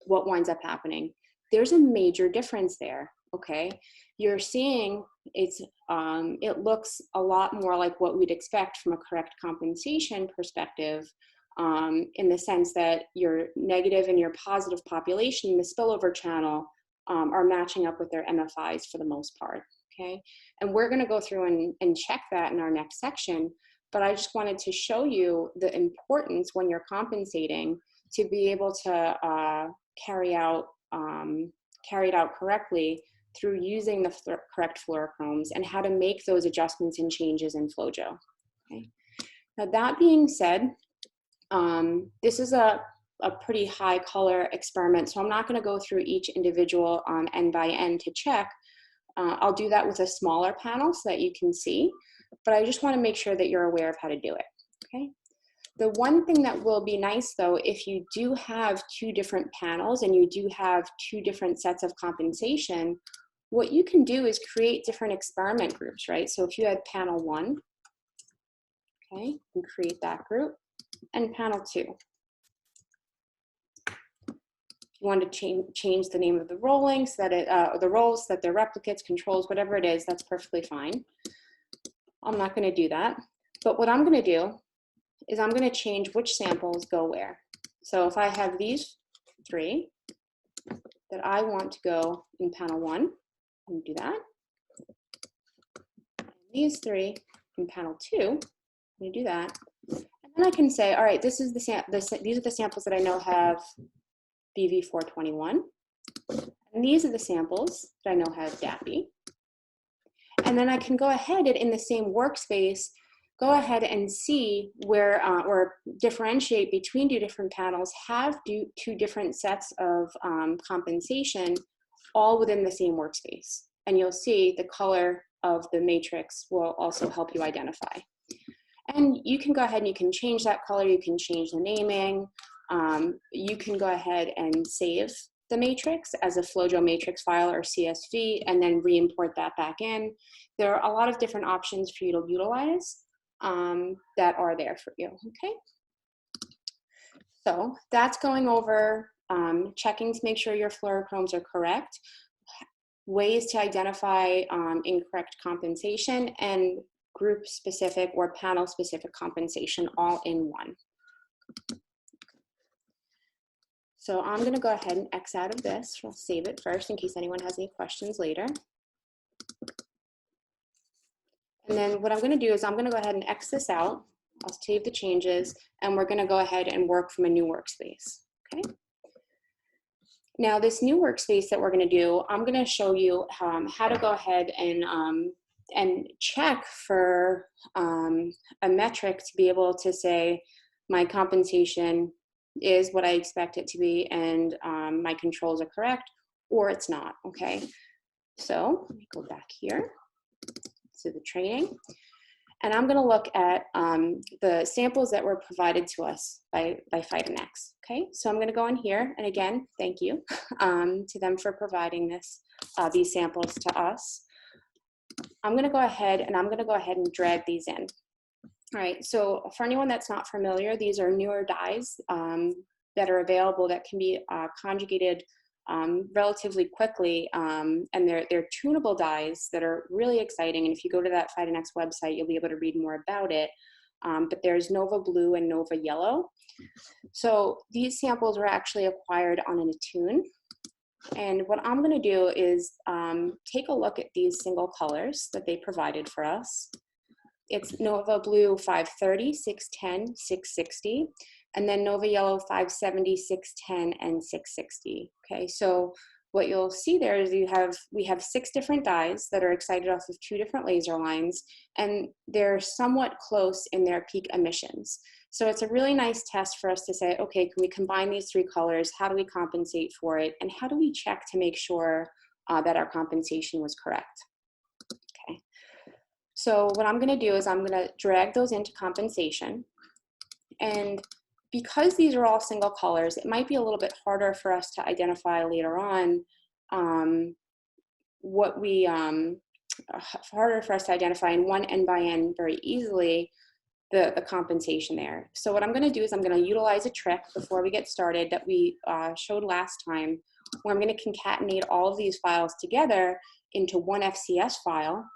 what winds up happening? There's a major difference there, okay? You're seeing it looks a lot more like what we'd expect from a correct compensation perspective, in the sense that your negative and your positive population in the spillover channel are matching up with their MFIs for the most part, okay? And we're gonna go through and check that in our next section, but I just wanted to show you the importance when you're compensating to be able to carry it out correctly through using the correct fluorochromes and how to make those adjustments and changes in FlowJo. Okay. Now that being said, this is a pretty high color experiment, so I'm not going to go through each individual N by N to check. I'll do that with a smaller panel so that you can see, but I just want to make sure that you're aware of how to do it. Okay. The one thing that will be nice though, if you do have two different panels and you do have two different sets of compensation, what you can do is create different experiment groups, right? So if you had panel 1, okay, you can create that group, and panel 2. If you want to change the name of the rolling so that the roles, so that they're replicates, controls, whatever it is, that's perfectly fine. I'm not going to do that, but what I'm going to do is I'm going to change which samples go where. So if I have these 3 that I want to go in panel 1, I'm going to do that. And these 3 in panel 2, I'm going to do that. And then I can say, all right, this is these are the samples that I know have BV421. And these are the samples that I know have DAPI. And then I can go ahead and in the same workspace, go ahead and see where, or differentiate between 2 different panels, have 2 different sets of compensation, all within the same workspace. And you'll see the color of the matrix will also help you identify. And you can go ahead and you can change that color, you can change the naming, you can go ahead and save the matrix as a FlowJo matrix file or CSV and then re-import that back in. There are a lot of different options for you to utilize that are there for you, okay? So that's going over checking to make sure your fluorochromes are correct, ways to identify incorrect compensation, and group specific or panel specific compensation all in one. So I'm going to go ahead and X out of this. I'll save it first in case anyone has any questions later. And then what I'm going to do is I'm going to go ahead and X this out. I'll save the changes, and we're going to go ahead and work from a new workspace. Okay. Now this new workspace that we're going to do, I'm going to show you how to go ahead and check for a metric to be able to say my compensation is what I expect it to be and my controls are correct, or it's not, okay? So let me go back here to the training, and I'm gonna look at the samples that were provided to us by FIDENX, okay? So I'm gonna go in here, and again, thank you to them for providing these samples to us. I'm gonna go ahead and drag these in. All right, so for anyone that's not familiar, these are newer dyes that are available that can be conjugated relatively quickly, and they're tunable dyes that are really exciting. And if you go to that FIDENX website, you'll be able to read more about it. But there's Nova Blue and Nova Yellow. So these samples were actually acquired on an attune. And what I'm going to do is take a look at these single colors that they provided for us. It's Nova Blue 530, 610, 660, and then Nova Yellow 570, 610, and 660. Okay, so what you'll see there is we have 6 different dyes that are excited off of 2 different laser lines, and they're somewhat close in their peak emissions. So it's a really nice test for us to say, okay, can we combine these 3 colors? How do we compensate for it? And how do we check to make sure that our compensation was correct? Okay. So what I'm going to do is I'm going to drag those into compensation. And because these are all single colors, it might be a little bit harder for us to identify later on harder for us to identify in one N by N very easily the compensation there. So what I'm going to do is I'm going to utilize a trick before we get started that we showed last time, where I'm going to concatenate all of these files together into one FCS file.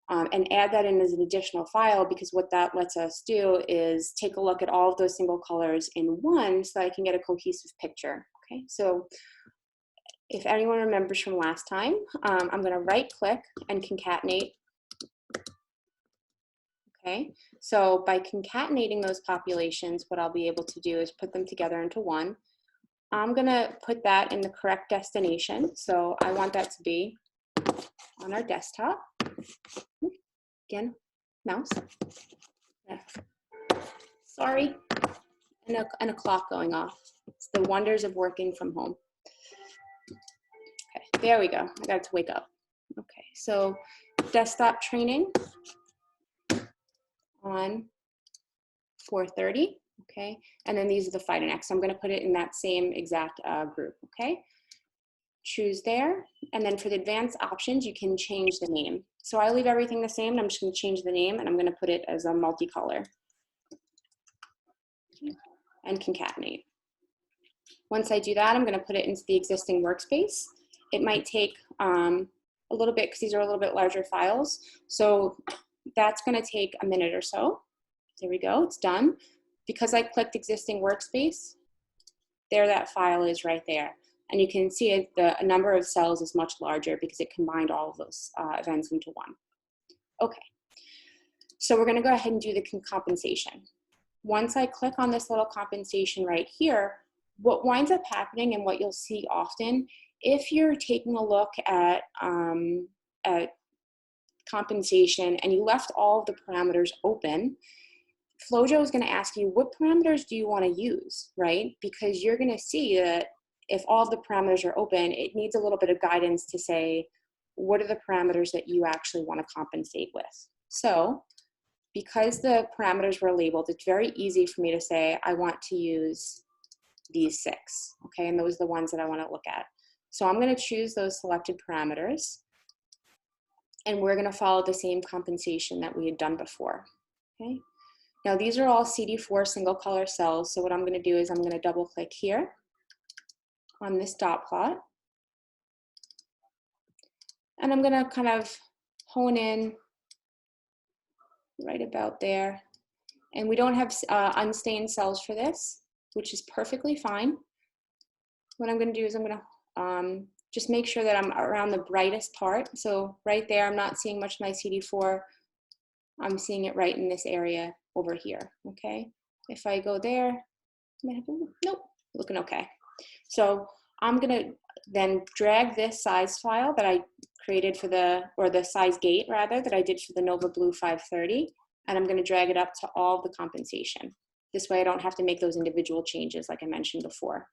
And add that in as an additional file, because what that lets us do is take a look at all of those single colors in one so I can get a cohesive picture. Okay, so if anyone remembers from last time, I'm going to right click and concatenate. Okay, so by concatenating those populations, what I'll be able to do is put them together into one. I'm going to put that in the correct destination. So I want that to be on our desktop. Again, mouse. Yeah. Sorry, and a clock going off. It's the wonders of working from home. Okay, there we go. I got to wake up. Okay, so desktop training on 430. Okay, and then these are the Fight and X. So I'm going to put it in that same exact group. Okay. Choose there, and then for the advanced options, you can change the name. So I leave everything the same, and I'm just going to change the name, and I'm going to put it as a multicolor and concatenate. Once I do that, I'm going to put it into the existing workspace. It might take a little bit because these are a little bit larger files. So that's going to take a minute or so. There we go, it's done. Because I clicked existing workspace, there that file is right there. And you can see the number of cells is much larger because it combined all of those events into one. Okay, so we're going to go ahead and do the compensation. Once I click on this little compensation right here, what winds up happening and what you'll see often, if you're taking a look at compensation and you left all of the parameters open, FlowJo is going to ask you, what parameters do you want to use, right? Because you're going to see that if all of the parameters are open, it needs a little bit of guidance to say, what are the parameters that you actually want to compensate with? So because the parameters were labeled, it's very easy for me to say, I want to use these 6, okay? And those are the ones that I want to look at. So I'm going to choose those selected parameters, and we're going to follow the same compensation that we had done before, okay? Now these are all CD4 single color cells, so what I'm going to do is I'm going to double click here on this dot plot. And I'm gonna kind of hone in right about there. And we don't have unstained cells for this, which is perfectly fine. What I'm gonna do is I'm gonna just make sure that I'm around the brightest part. So right there, I'm not seeing much of my CD4. I'm seeing it right in this area over here, okay? If I go there, nope, looking okay. So I'm gonna then drag this size file that I created for the size gate rather, that I did for the Nova Blue 530, and I'm gonna drag it up to all the compensation. This way I don't have to make those individual changes like I mentioned before.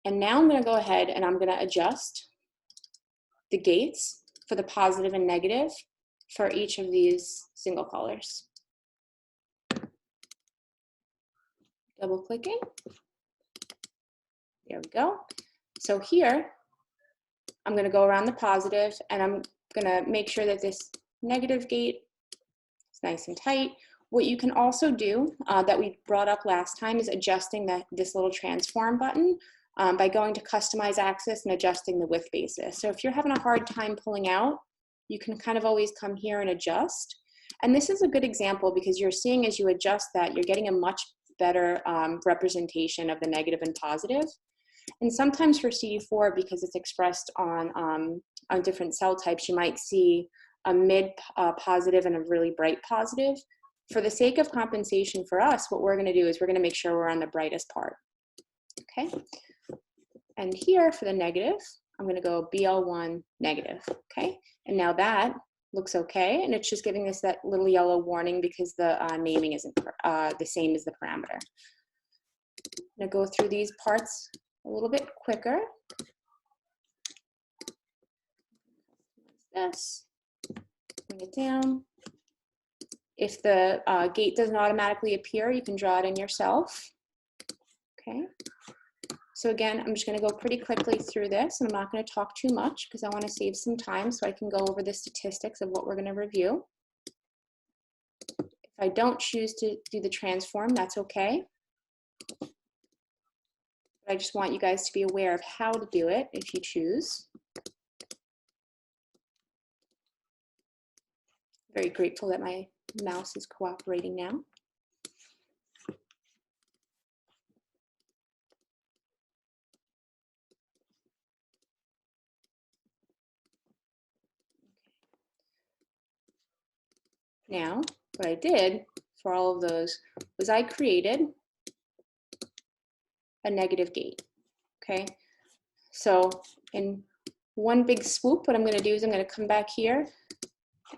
And now I'm gonna go ahead and I'm gonna adjust the gates for the positive and negative for each of these single colors. Double clicking. There we go. So here, I'm going to go around the positive, and I'm going to make sure that this negative gate is nice and tight. What you can also do that we brought up last time is adjusting this little transform button by going to customize axis and adjusting the width basis. So if you're having a hard time pulling out, you can kind of always come here and adjust. And this is a good example because you're seeing as you adjust that, you're getting a much better representation of the negative and positive. And sometimes for CD4, because it's expressed on different cell types, you might see a mid positive and a really bright positive. For the sake of compensation for us, what we're going to do is we're going to make sure we're on the brightest part. Okay. And here for the negative, I'm going to go BL1 negative. Okay. And now that looks okay. And it's just giving us that little yellow warning because the naming isn't the same as the parameter. I'm going to go through these parts a little bit quicker. This, bring it down. If the gate doesn't automatically appear, you can draw it in yourself. Okay. So again, I'm just going to go pretty quickly through this, and I'm not going to talk too much because I want to save some time so I can go over the statistics of what we're going to review. If I don't choose to do the transform, that's okay. I just want you guys to be aware of how to do it if you choose. Very grateful that my mouse is cooperating now. Now, what I did for all of those was I created a negative gate, okay? So in one big swoop, what I'm gonna do is I'm gonna come back here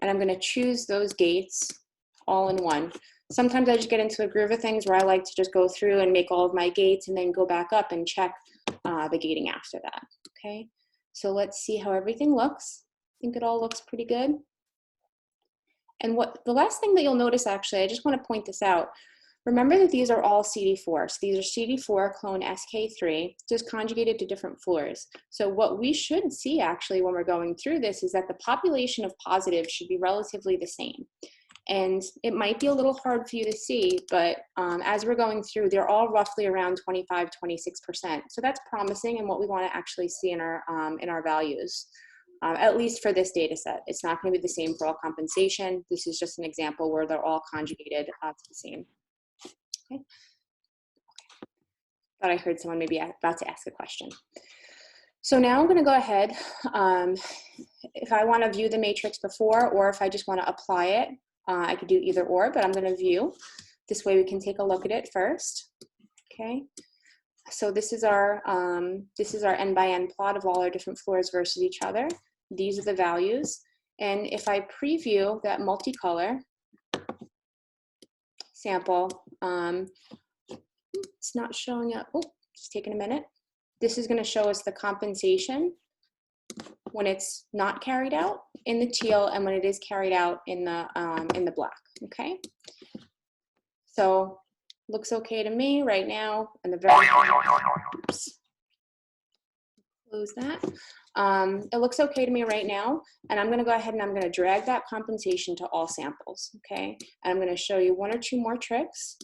and I'm gonna choose those gates all in one. Sometimes I just get into a groove of things where I like to just go through and make all of my gates and then go back up and check the gating after that, okay? So let's see how everything looks. I think it all looks pretty good. And the last thing that you'll notice, actually, I just want to point this out. Remember that these are all CD4. So these are CD4 clone SK3, just conjugated to different fluors. So what we should see, actually, when we're going through this is that the population of positives should be relatively the same. And it might be a little hard for you to see, but as we're going through, they're all roughly around 25, 26%. So that's promising and what we want to actually see in our values. At least for this data set. It's not going to be the same for all compensation. This is just an example where they're all conjugated to the same. Okay. Thought I heard someone maybe about to ask a question. So now I'm going to go ahead. If I want to view the matrix before or if I just want to apply it, I could do either or, but I'm going to view. This way we can take a look at it first. Okay. So this is our N by N plot of all our different fluors versus each other. These are the values. And if I preview that multicolor sample, it's not showing up. Oh, just taking a minute. This is going to show us the compensation when it's not carried out in the teal and when it is carried out in the black. Okay. So looks okay to me right now. And the very oops, close that. It looks okay to me right now, and I'm going to go ahead and I'm going to drag that compensation to all samples, okay? And I'm going to show you one or two more tricks,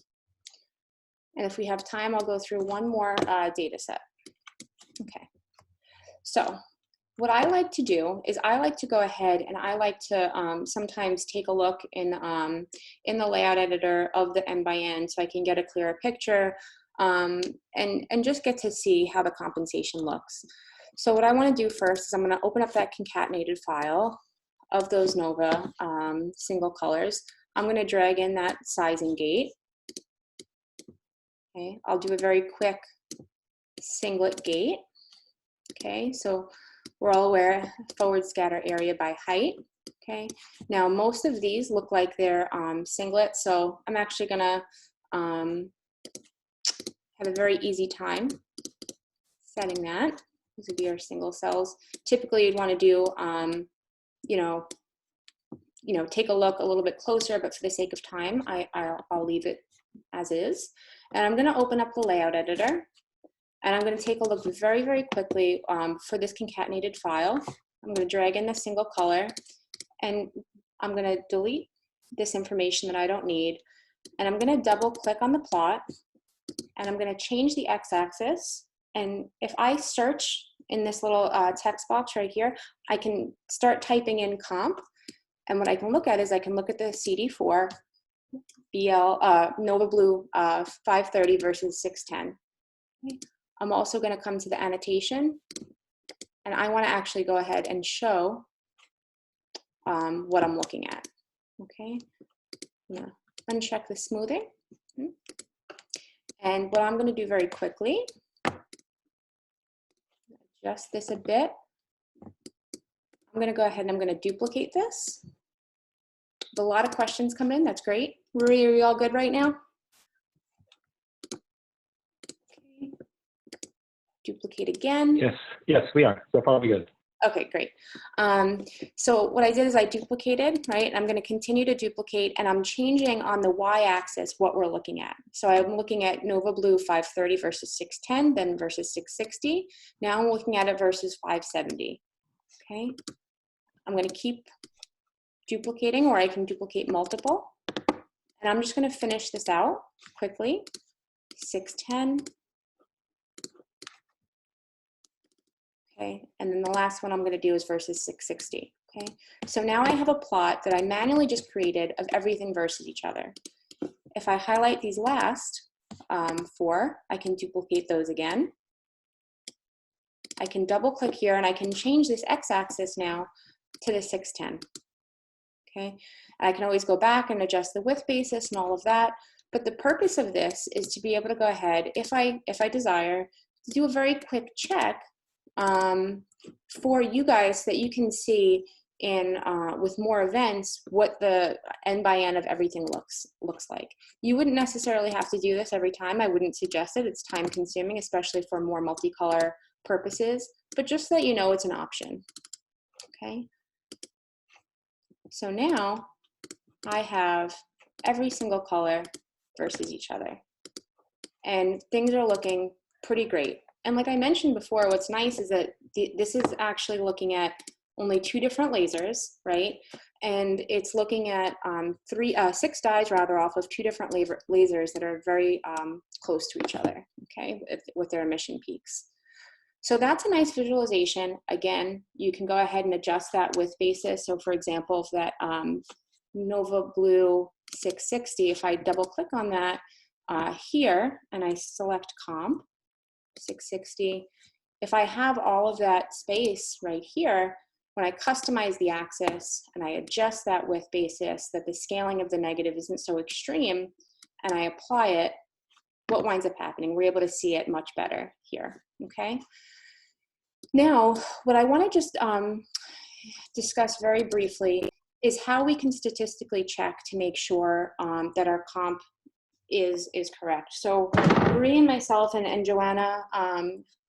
and if we have time, I'll go through one more data set. Okay, so what I like to do is I like to go ahead and I like to sometimes take a look in the layout editor of the N by N so I can get a clearer picture and just get to see how the compensation looks. So what I want to do first is I'm going to open up that concatenated file of those NOVA single colors. I'm going to drag in that sizing gate. Okay, I'll do a very quick singlet gate. Okay, so we're all aware forward scatter area by height. Okay, now most of these look like they're singlets, so I'm actually going to have a very easy time setting that. These would be our single cells. Typically, you'd want to do, take a look a little bit closer, but for the sake of time, I'll leave it as is. And I'm going to open up the layout editor, and I'm going to take a look very, very quickly for this concatenated file. I'm going to drag in the single color, and I'm going to delete this information that I don't need, and I'm going to double click on the plot, and I'm going to change the x-axis. And if I search in this little text box right here, I can start typing in comp. And what I can look at is I can look at the CD4 BL Nova Blue 530 versus 610. Okay. I'm also going to come to the annotation, and I want to actually go ahead and show what I'm looking at. Okay, I'm going to uncheck the smoothing. And what I'm going to do very quickly, adjust this a bit. I'm going to go ahead and I'm going to duplicate this. A lot of questions come in. That's great. Marie, are you all good right now? Okay. Duplicate again. Yes, we are. So far, we good. Okay, great. So what I did is I duplicated, right? I'm going to continue to duplicate, and I'm changing on the y-axis what we're looking at. So I'm looking at Nova Blue 530 versus 610, then versus 660. Now I'm looking at it versus 570. Okay. I'm going to keep duplicating, or I can duplicate multiple. And I'm just going to finish this out quickly. 610. Okay, and then the last one I'm going to do is versus 660. Okay, so now I have a plot that I manually just created of everything versus each other. If I highlight these last four, I can duplicate those again. I can double click here and I can change this x-axis now to the 610. Okay, and I can always go back and adjust the width basis and all of that. But the purpose of this is to be able to go ahead, if I desire, to do a very quick check for you guys, so that you can see in with more events what the end by end of everything looks like. You wouldn't necessarily have to do this every time. I wouldn't suggest it. It's time consuming, especially for more multicolor purposes, but just so that you know it's an option. Okay, so now I have every single color versus each other, and things are looking pretty great. And like I mentioned before, what's nice is that this is actually looking at only 2 different lasers, right? And it's looking at 6 dyes rather off of 2 different lasers that are very close to each other, okay, with their emission peaks. So that's a nice visualization. Again, you can go ahead and adjust that width basis. So for example, if that Nova Blue 660, if I double click on that here and I select comp, 660. If I have all of that space right here, when I customize the axis and I adjust that width basis, that the scaling of the negative isn't so extreme, and I apply it, what winds up happening? We're able to see it much better here, okay? Now, what I want to just discuss very briefly is how we can statistically check to make sure that our comp is correct. So Marie and myself and Joanna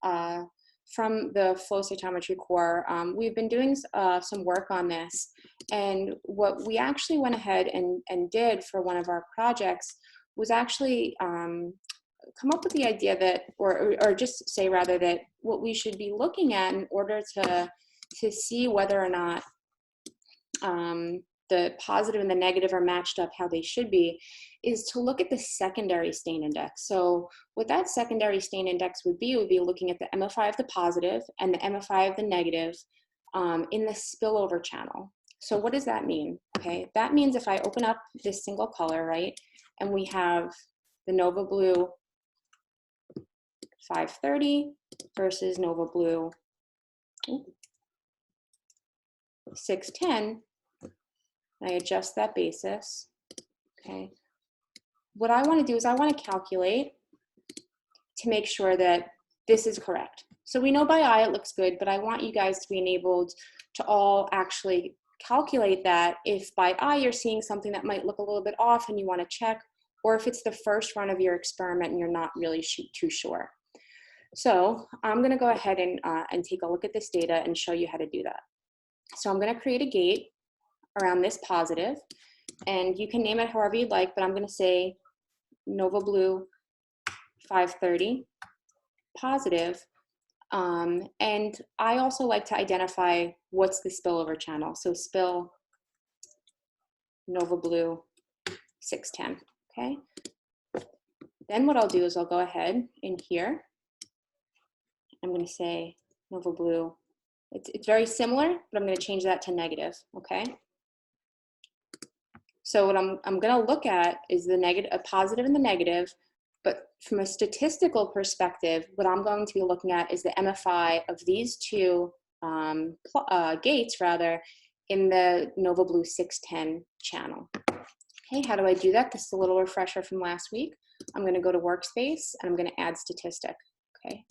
from the flow cytometry core, we've been doing some work on this, and what we actually went ahead and did for one of our projects was actually come up with the idea that, or just say rather, that what we should be looking at in order to see whether or not the positive and the negative are matched up how they should be, is to look at the secondary stain index. So what that secondary stain index would be looking at the MFI of the positive and the MFI of the negative in the spillover channel. So what does that mean? Okay, that means if I open up this single color, right, and we have the Nova Blue 530 versus Nova Blue 610, and I adjust that basis, okay. What I want to do is I want to calculate to make sure that this is correct. So we know by eye it looks good, but I want you guys to be enabled to all actually calculate that if by eye you're seeing something that might look a little bit off and you want to check, or if it's the first run of your experiment and you're not really too sure. So I'm going to go ahead and take a look at this data and show you how to do that. So I'm going to create a gate around this positive, and you can name it however you'd like, but I'm going to say Nova Blue 530 positive. And I also like to identify what's the spillover channel. So spill Nova Blue 610, okay? Then what I'll do is I'll go ahead in here. I'm going to say Nova Blue. It's very similar, but I'm going to change that to negative, okay? So what I'm going to look at is the negative, a positive and the negative, But from a statistical perspective, what I'm going to be looking at is the MFI of these two gates rather in the Nova Blue 610 channel. Okay, how do I do that? This is a little refresher from last week. I'm going to go to Workspace and I'm going to add statistic. Okay.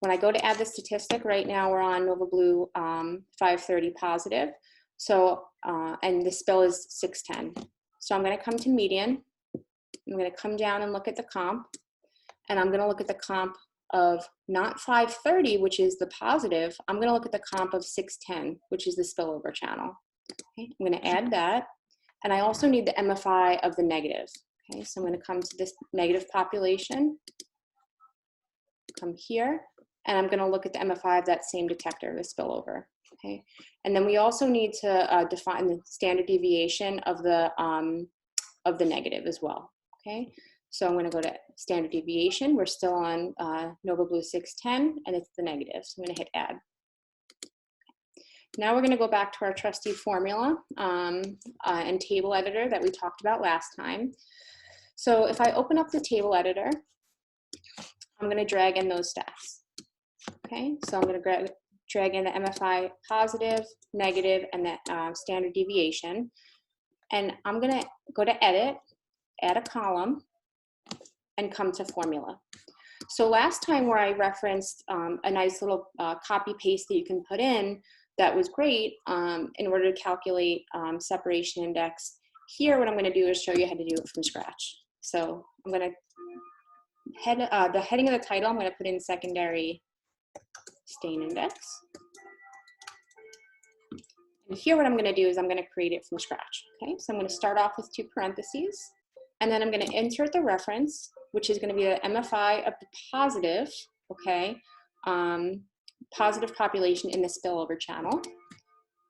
When I go to add the statistic, right now we're on Nova Blue 530 positive. So, and the spill is 610. So I'm going to come to median. I'm going to come down and look at the comp. And I'm going to look at the comp of not 530, which is the positive. I'm going to look at the comp of 610, which is the spillover channel. Okay, I'm going to add that. And I also need the MFI of the negative. Okay, so I'm going to come to this negative population, come here, and I'm going to look at the MFI of that same detector, the spillover. Okay, and then we also need to define the standard deviation of the negative as well. Okay, so I'm going to go to standard deviation. We're still on Nova Blue 610, and it's the negative. So I'm going to hit add. Now we're going to go back to our trusty formula and table editor that we talked about last time. So if I open up the table editor, I'm going to drag in those stats. Okay, so I'm going to drag in the MFI positive, negative, and the standard deviation. And I'm going to go to edit, add a column, and come to formula. So last time where I referenced a nice little copy paste that you can put in, that was great in order to calculate separation index. Here, what I'm going to do is show you how to do it from scratch. So I'm going to the heading of the title, I'm going to put in secondary stain index. And here what I'm going to do is I'm going to create it from scratch. Okay, so I'm going to start off with 2 parentheses, and then I'm going to insert the reference, which is going to be the MFI of the positive, okay, positive population in the spillover channel,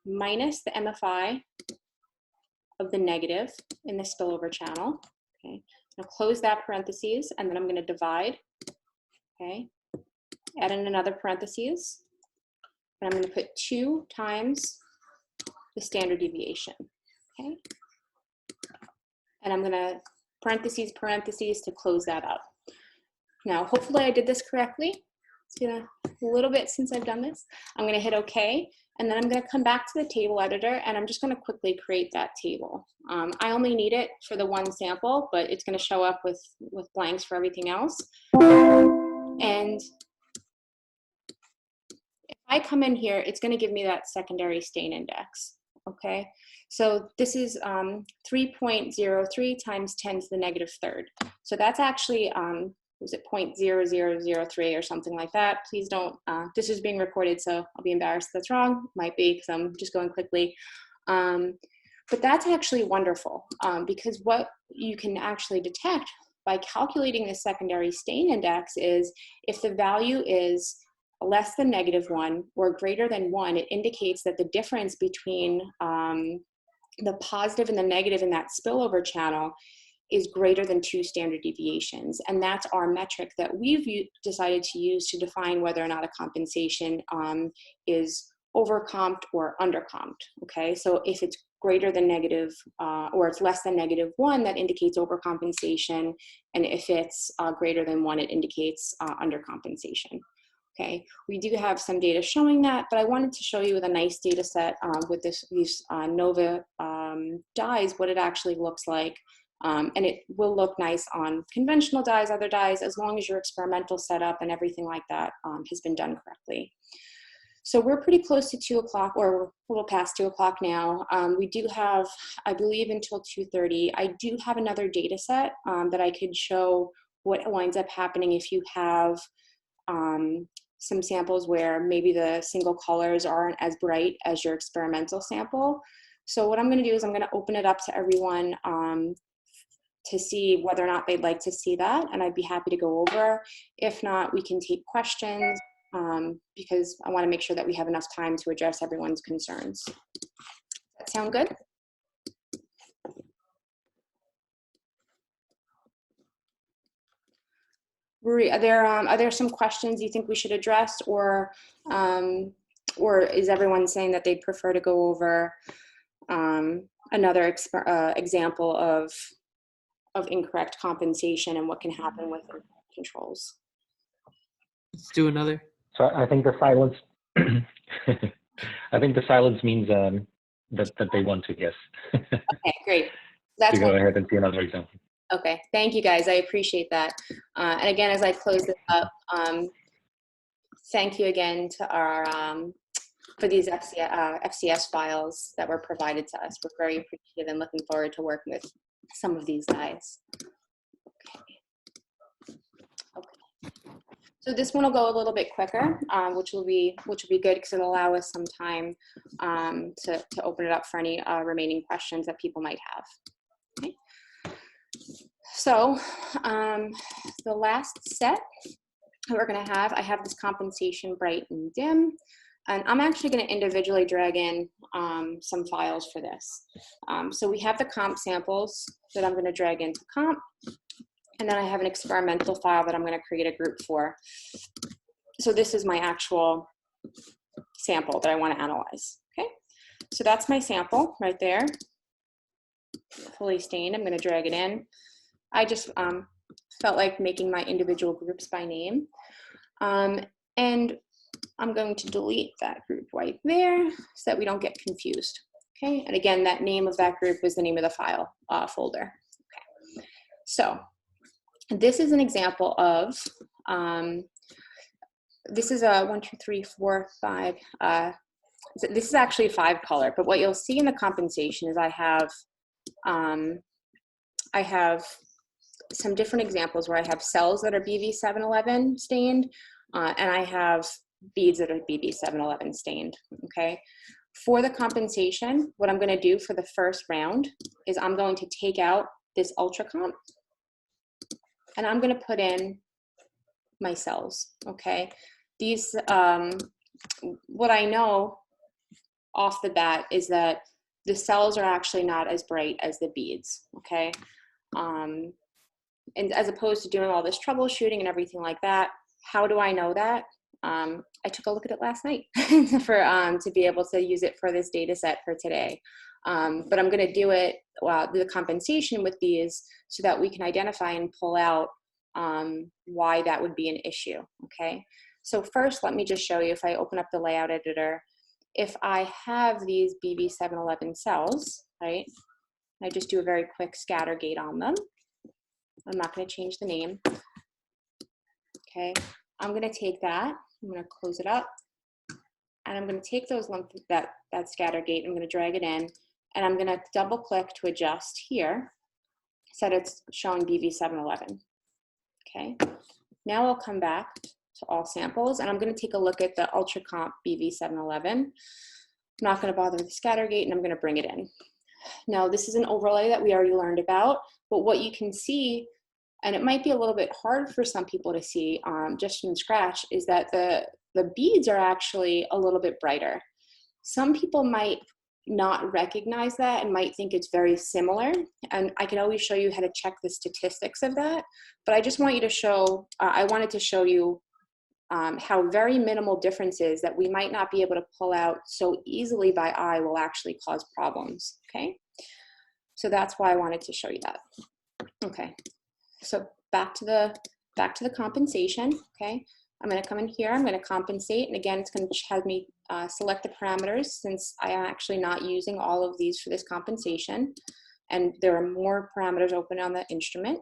minus the MFI of the negative in the spillover channel. Okay, I'll close that parentheses, and then I'm going to divide. Okay, add in another parentheses, and I'm going to put 2 times the standard deviation. Okay, and I'm going to parentheses to close that up. Now, hopefully I did this correctly. It's been a little bit since I've done this. I'm going to hit OK, and then I'm going to come back to the table editor, and I'm just going to quickly create that table. I only need it for the one sample, but it's going to show up with blanks for everything else. And if I come in here, it's going to give me that secondary stain index. Okay, so this is 3.03 times 10 to the negative third. So that's actually, was it 0.0003 or something like that? Please don't, this is being recorded, so I'll be embarrassed if that's wrong. Might be, because I'm just going quickly. But that's actually wonderful, because what you can actually detect by calculating the secondary stain index is if the value is less than -1 or greater than 1, it indicates that the difference between the positive and the negative in that spillover channel is greater than 2 standard deviations. And that's our metric that we've decided to use to define whether or not a compensation is overcomped or undercomped. Okay, so if it's greater than or it's less than -1, that indicates overcompensation. And if it's greater than 1, it indicates undercompensation. Okay, we do have some data showing that, but I wanted to show you with a nice data set with these Nova dyes, what it actually looks like. And it will look nice on conventional dyes, other dyes, as long as your experimental setup and everything like that has been done correctly. So we're pretty close to 2 o'clock, or we're a little past 2 o'clock now. We do have, I believe, until 2:30. I do have another data set that I could show what winds up happening if you have some samples where maybe the single colors aren't as bright as your experimental sample. So what I'm going to do is I'm going to open it up to everyone to see whether or not they'd like to see that, and I'd be happy to go over. If not, we can take questions because I want to make sure that we have enough time to address everyone's concerns. Does that sound good? Are there some questions you think we should address, or is everyone saying that they'd prefer to go over another example of of incorrect compensation and what can happen with controls. Let's do another. So I think the silence, I think the silence means that they want to guess. Okay, great. That's to go ahead and see another example. Okay, thank you guys. I appreciate that. And again, as I close this up, thank you again to our for these FCS files that were provided to us. We're very appreciative and looking forward to working with some of these guys. Okay. So this one will go a little bit quicker, which will be good because it'll allow us some time to open it up for any remaining questions that people might have. Okay. So the last set that we're going to have, I have this compensation bright and dim. And I'm actually going to individually drag in some files for this. So we have the comp samples that I'm going to drag into comp. And then I have an experimental file that I'm going to create a group for. So this is my actual sample that I want to analyze. Okay. So that's my sample right there. Fully stained. I'm going to drag it in. I just felt like making my individual groups by name. And I'm going to delete that group right there so that we don't get confused. Okay, and again, that name of that group is the name of the file folder. Okay, so this is an example of, this is a 1, 2, 3, 4, 5, this is actually 5 color, but what you'll see in the compensation is I have some different examples where I have cells that are BV711 stained, and I have beads that are BB711 stained, okay? For the compensation, what I'm gonna do for the first round is I'm going to take out this ultra comp and I'm gonna put in my cells, okay? These, what I know off the bat is that the cells are actually not as bright as the beads, okay? And as opposed to doing all this troubleshooting and everything like that, how do I know that? I took a look at it last night for to be able to use it for this data set for today. But I'm going to do it, the compensation with these so that we can identify and pull out why that would be an issue, okay? So first, let me just show you, if I open up the layout editor, if I have these BB711 cells, right, I just do a very quick scatter gate on them. I'm not going to change the name. Okay, I'm going to take that, I'm going to close it up, and I'm going to take those that scatter gate, I'm going to drag it in, and I'm going to double click to adjust here so that it's showing BV711. Okay, now I'll come back to all samples, and I'm going to take a look at the ultra comp BV711. I'm not going to bother with the scatter gate, and I'm going to bring it in. Now, this is an overlay that we already learned about, but what you can see, and it might be a little bit hard for some people to see just from scratch, is that the beads are actually a little bit brighter. Some people might not recognize that and might think it's very similar, and I can always show you how to check the statistics of that, but I just want you to show, I wanted to show you how very minimal differences that we might not be able to pull out so easily by eye will actually cause problems, okay? So that's why I wanted to show you that. Okay, so back to the compensation, okay? I'm gonna come in here, I'm gonna compensate, and again, it's gonna have me select the parameters since I am actually not using all of these for this compensation, and there are more parameters open on the instrument.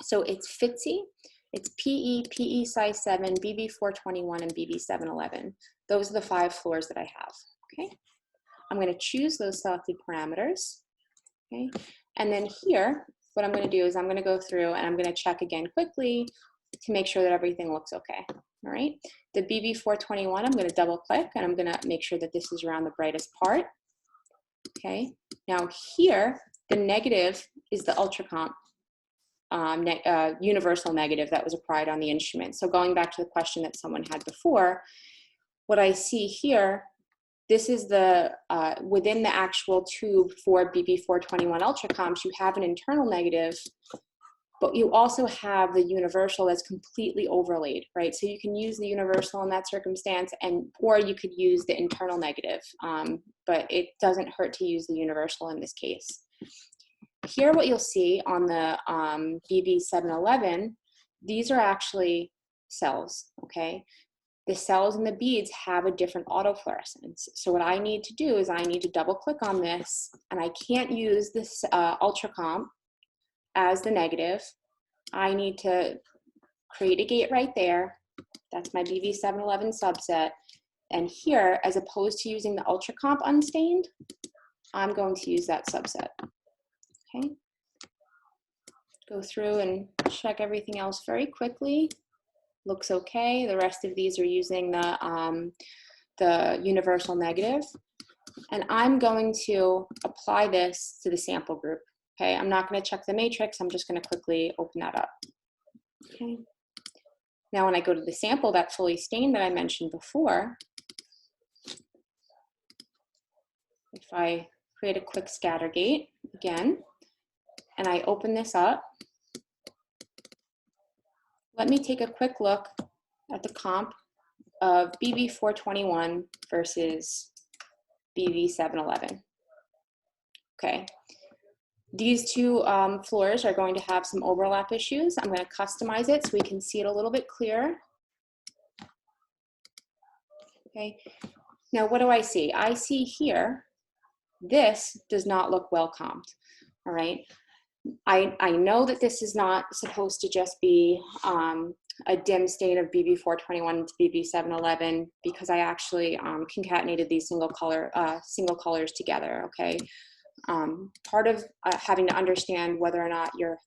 So it's FTSE, it's PE, PE size 7, BB421, and BB711. Those are the 5 floors that I have, okay? I'm going to choose those selected parameters, okay? And then here, what I'm going to do is I'm going to go through and I'm going to check again quickly to make sure that everything looks okay, all right? The BB421, I'm going to double click and I'm going to make sure that this is around the brightest part, okay? Now here, the negative is the ultra comp. Universal negative that was applied on the instrument. So going back to the question that someone had before, what I see here, this is the, within the actual tube for BB421 ultra comps, you have an internal negative, but you also have the universal that's completely overlaid, right? So you can use the universal in that circumstance, or you could use the internal negative, but it doesn't hurt to use the universal in this case. here what you'll see on the BB711, these are actually cells, okay? The cells in the beads have a different autofluorescence. So what I need to do is I need to double click on this, and I can't use this ultracomp as the negative. I need to create a gate right there. That's my BB711 subset. And here, as opposed to using the ultracomp unstained, I'm going to use that subset, okay? Go through and check everything else very quickly. Looks okay. The rest of these are using the universal negative. And I'm going to apply this to the sample group, okay? I'm not gonna check the matrix. I'm just gonna quickly open that up, okay? Now when I go to the sample, that fully stained that I mentioned before, if I create a quick scatter gate again, and I open this up, let me take a quick look at the comp of BB421 versus BB711. Okay, these two floors are going to have some overlap issues. I'm going to customize it so we can see it a little bit clearer. Okay, now what do I see? I see here, this does not look well comped, all right? I know that this is not supposed to just be a dim stain of BB421 to BB711 because I actually concatenated these single colors together, okay? Part of having to understand whether or not your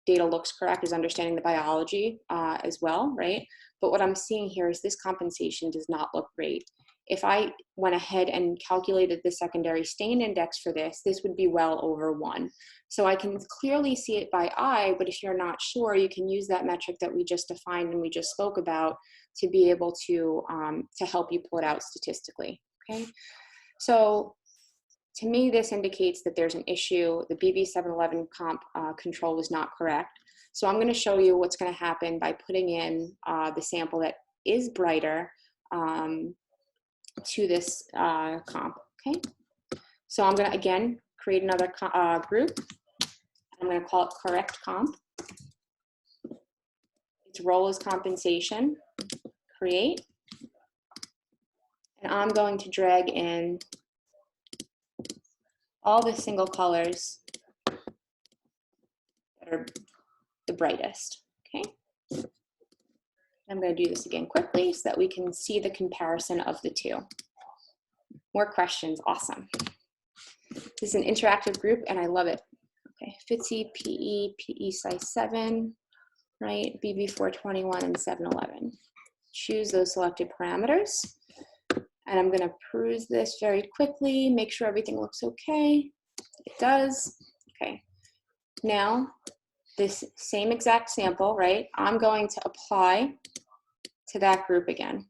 data looks correct is understanding the biology as well, right? But what I'm seeing here is this compensation does not look great. If I went ahead and calculated the secondary stain index for this, this would be well over 1. So I can clearly see it by eye, but if you're not sure, you can use that metric that we just defined and we just spoke about to be able to help you pull it out statistically, okay? So to me, this indicates that there's an issue. The BB711 comp control was not correct. So I'm gonna show you what's gonna happen by putting in the sample that is brighter to this comp, okay? So I'm gonna, again, create another group. I'm gonna call it correct comp. Its role is compensation, create. And I'm going to drag in all the single colors that are the brightest, okay? I'm going to do this again quickly so that we can see the comparison of the two. More questions, awesome. This is an interactive group and I love it. Okay, FTSE, PE, PE size 7, right? BB421 and 711. Choose those selected parameters. And I'm going to peruse this very quickly, make sure everything looks okay. It does. Okay. Now, this same exact sample, right? I'm going to apply to that group again.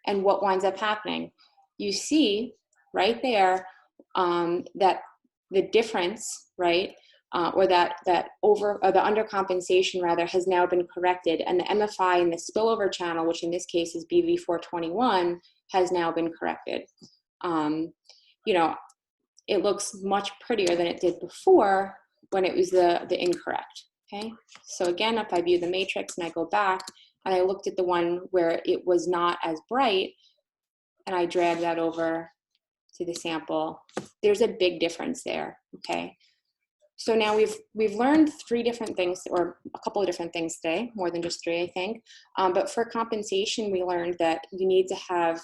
And what winds up happening? You see right there that the difference, right? Or the undercompensation rather has now been corrected, and the MFI in the spillover channel, which in this case is BV421, has now been corrected. You know, it looks much prettier than it did before when it was the incorrect, okay? So again, if I view the matrix and I go back and I looked at the one where it was not as bright and I drag that over to the sample, there's a big difference there, okay? So now we've learned 3 different things, or a couple of different things today, more than just 3, I think. But for compensation, we learned that you need to have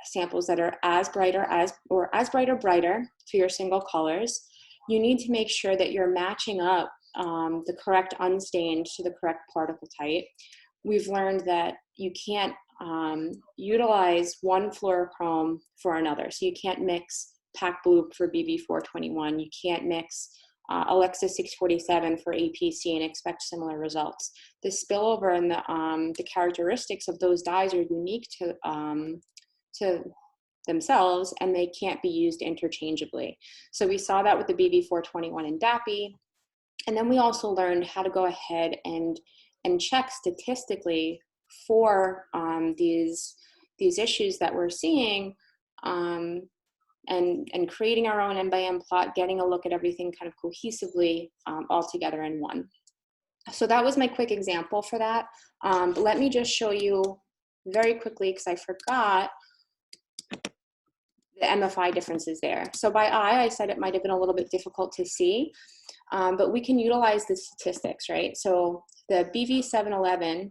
samples that are as bright or brighter for your single colors. You need to make sure that you're matching up the correct unstained to the correct particle type. We've learned that you can't utilize one fluorochrome for another. So you can't mix PAC Blue for BB421. You can't mix Alexa 647 for APC and expect similar results. The spillover and the characteristics of those dyes are unique to themselves, and they can't be used interchangeably. So we saw that with the BB421 and DAPI, and then we also learned how to go ahead and check statistically for these issues that we're seeing. and creating our own N/M plot, getting a look at everything kind of cohesively all together in one. So that was my quick example for that. But let me just show you very quickly, because I forgot, the MFI differences there. So by eye, I said it might have been a little bit difficult to see, but we can utilize the statistics, right? So the BV711,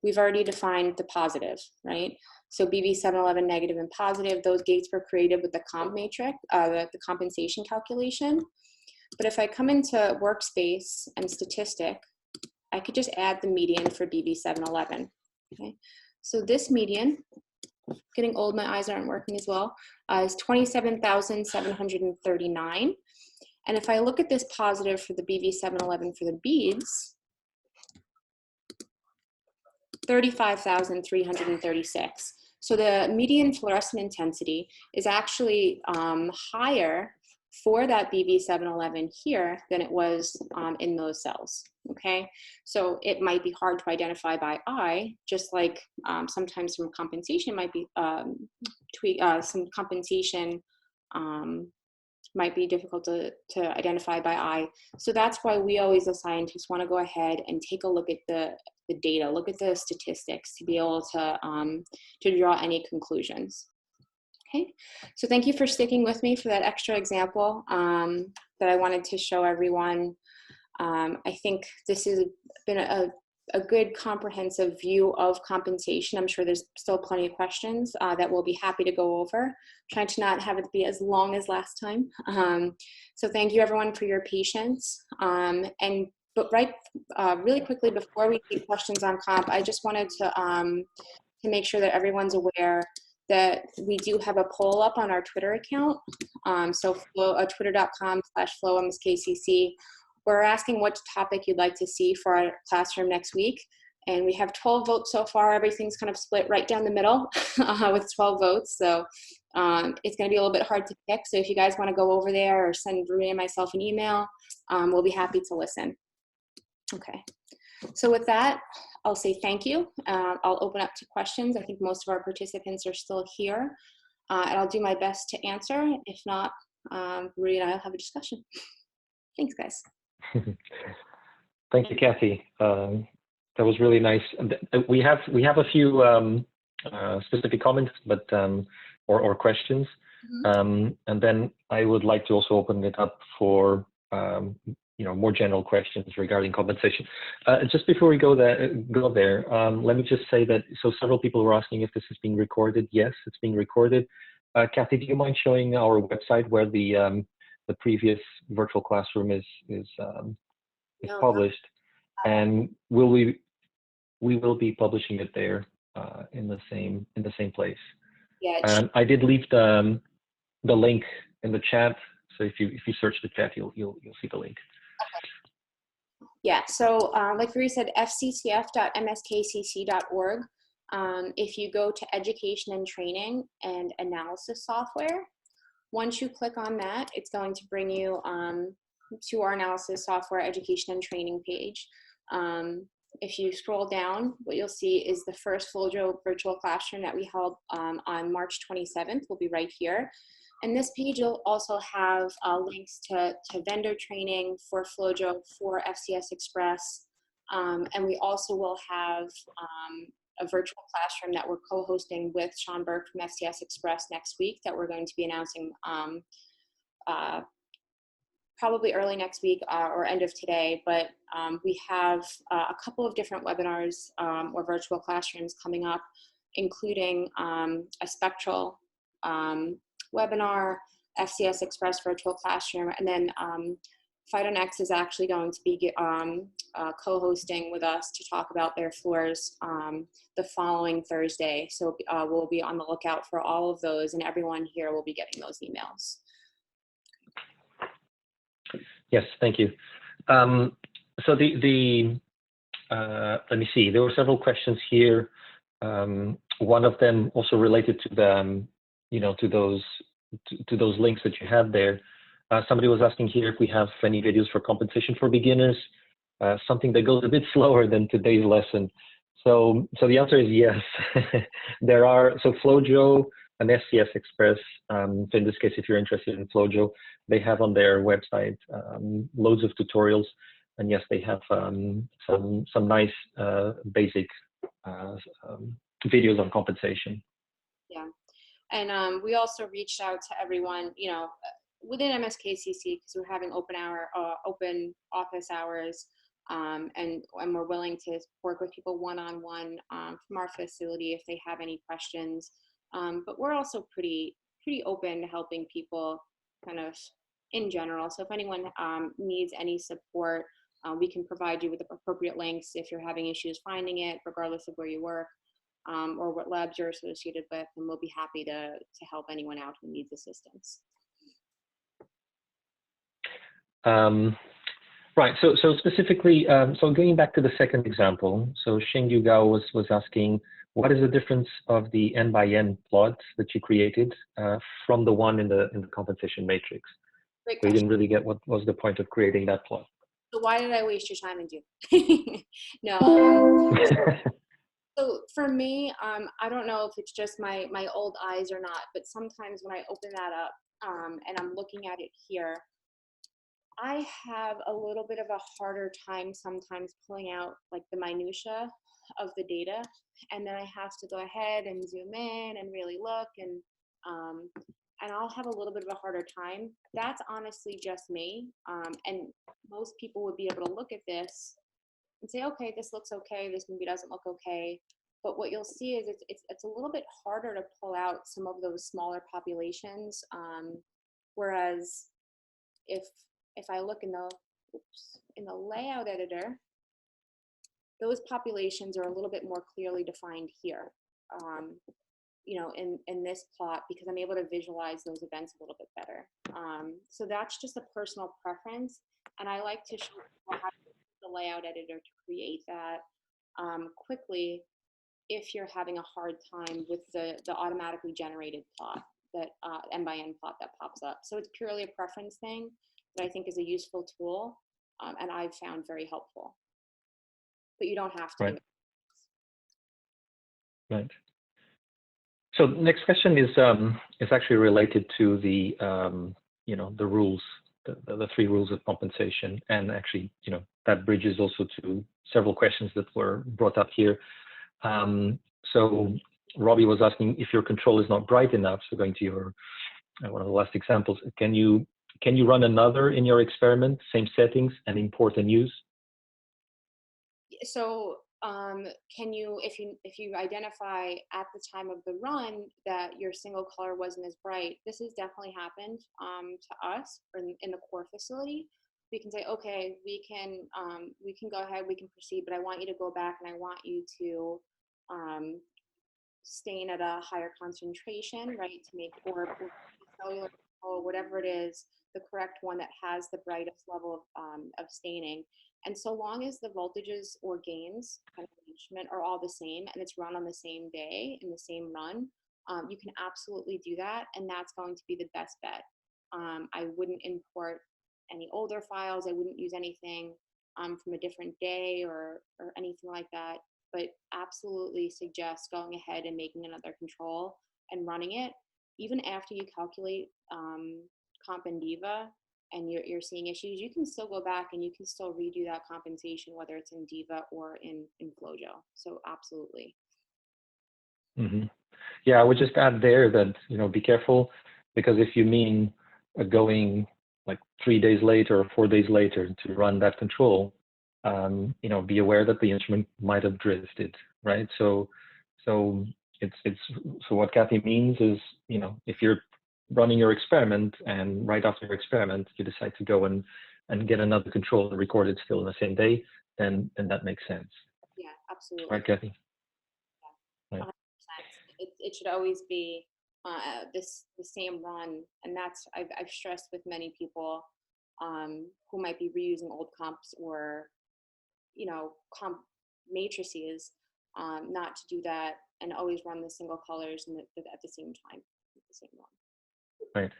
we've already defined the positive, right? So BV711 negative and positive, those gates were created with the comp matrix, the compensation calculation. But if I come into workspace and statistic, I could just add the median for BV711, okay? So this median, getting old, my eyes aren't working as well, is 27,739. And if I look at this positive for the BV711 for the beads, 35,336. So the median fluorescent intensity is actually higher for that BV711 here than it was in those cells, okay? So it might be hard to identify by eye, just like sometimes some compensation might be, some compensation might be difficult to identify by eye. So that's why we always, as scientists, want to go ahead and take a look at the data, look at the statistics to be able to draw any conclusions. Okay, so thank you for sticking with me for that extra example that I wanted to show everyone. I think this has been a good comprehensive view of compensation. I'm sure there's still plenty of questions that we'll be happy to go over. Trying to not have it be as long as last time. So thank you everyone for your patience. But really quickly before we take questions on comp, I just wanted to make sure that everyone's aware that we do have a poll up on our Twitter account. So twitter.com/flowmskcc. We're asking what topic you'd like to see for our classroom next week. And we have 12 votes so far. Everything's kind of split right down the middle with 12 votes. So it's gonna be a little bit hard to pick. So if you guys wanna go over there or send Rui and myself an email, we'll be happy to listen. Okay, so with that, I'll say thank you. I'll open up to questions. I think most of our participants are still here. And I'll do my best to answer. If not, Rui and I will have a discussion. Thanks, guys. Thank you, Kathy. That was really nice. We have a few specific comments, but or questions, and then I would like to also open it up for more general questions regarding compensation. Just before we go there, let me just say that several people were asking if this is being recorded. Yes, it's being recorded. Kathy, do you mind showing our website where the previous virtual classroom is published, and we will be publishing it there in the same place. Yeah. I did leave the link in the chat, so if you search the chat, you'll see the link. Okay. Yeah. So like Rui said, fccf.mskcc.org. If you go to education and training and analysis software, once you click on that, it's going to bring you to our analysis software education and training page. If you scroll down, what you'll see is the first FlowJo virtual classroom that we held on March 27th will be right here. And this page will also have links to vendor training for FlowJo, for FCS Express, and we also will have a virtual classroom that we're co-hosting with Sean Burke from FCS Express next week that we're going to be announcing probably early next week or end of today, but we have a couple of different webinars or virtual classrooms coming up, including a spectral webinar, FCS Express virtual classroom, and then FidoNext is actually going to be co-hosting with us to talk about their floors the following Thursday. So we'll be on the lookout for all of those, and everyone here will be getting those emails. Yes, thank you. So let me see. There were several questions here. One of them also related to the, to those links that you have there. Somebody was asking here if we have any videos for compensation for beginners, something that goes a bit slower than today's lesson. So the answer is yes. There are. So FlowJo an SCS Express. So in this case, if you're interested in FlowJo, they have on their website loads of tutorials, and yes, they have some nice basic videos on compensation. Yeah, and we also reached out to everyone, you know, within MSKCC, because we're having open office hours, and we're willing to work with people one-on-one from our facility if they have any questions. But we're also pretty open to helping people kind of in general. So if anyone needs any support, we can provide you with the appropriate links if you're having issues finding it, regardless of where you work. Or what labs you're associated with, and we'll be happy to help anyone out who needs assistance. Right. So specifically, so going back to the second example, so Shengyu Gao was asking, what is the difference of the n by n plot that you created from the one in the compensation matrix? Great We question. didn't really get what was the point of creating that plot. So why did I waste your time and do? No. So for me, I don't know if it's just my old eyes or not, but sometimes when I open that up and I'm looking at it here, I have a little bit of a harder time sometimes pulling out like the minutia of the data, and then I have to go ahead and zoom in and really look, and I'll have a little bit of a harder time. That's honestly just me, and most people would be able to look at this and say, okay, this looks okay, this maybe doesn't look okay. But what you'll see is it's a little bit harder to pull out some of those smaller populations. Whereas if I look in the layout editor, those populations are a little bit more clearly defined here. You know, in this plot, because I'm able to visualize those events a little bit better. So that's just a personal preference, and I like to show people how to use the layout editor to create that quickly if you're having a hard time with the automatically generated plot, that n by n plot that pops up. So it's purely a preference thing that I think is a useful tool, and I've found very helpful. But you don't have to. Right. Right. So next question is actually related to the you know, the rules, the 3 rules of compensation, and actually, you know, that bridges also to several questions that were brought up here. So Robbie was asking if your control is not bright enough. So going to your one of the last examples, can you run another in your experiment, same settings, and import and use? So can you, if you identify at the time of the run that your single color wasn't as bright, this has definitely happened to us in the core facility. We can say, okay, we can go ahead, we can proceed, but I want you to go back and I want you to stain at a higher concentration, right, to make or cellular or whatever it is, the correct one that has the brightest level of staining. And so long as the voltages or gains kind of instrument are all the same and it's run on the same day in the same run, you can absolutely do that, and that's going to be the best bet. I wouldn't import any older files. I wouldn't use anything from a different day or anything like that, but absolutely suggest going ahead and making another control and running it. Even after you calculate comp and diva and you're seeing issues, you can still go back and you can still redo that compensation, whether it's in diva or in FlowJo. So absolutely. Mm-hmm. Yeah, I would just add there that, you know, be careful, because if you mean going like 3 days later or 4 days later to run that control, you know, be aware that the instrument might have drifted, right? So what Kathy means is, you know, if you're running your experiment and right after your experiment you decide to go and get another control and record it still in the same day, then that makes sense. Yeah, absolutely. Right, Kathy? Yeah. 100%. It should always be the same run, and that's I've stressed with many people who might be reusing old comps or, you know, comp matrices, not to do that, and always run the single colors at the same time, the same run. Right.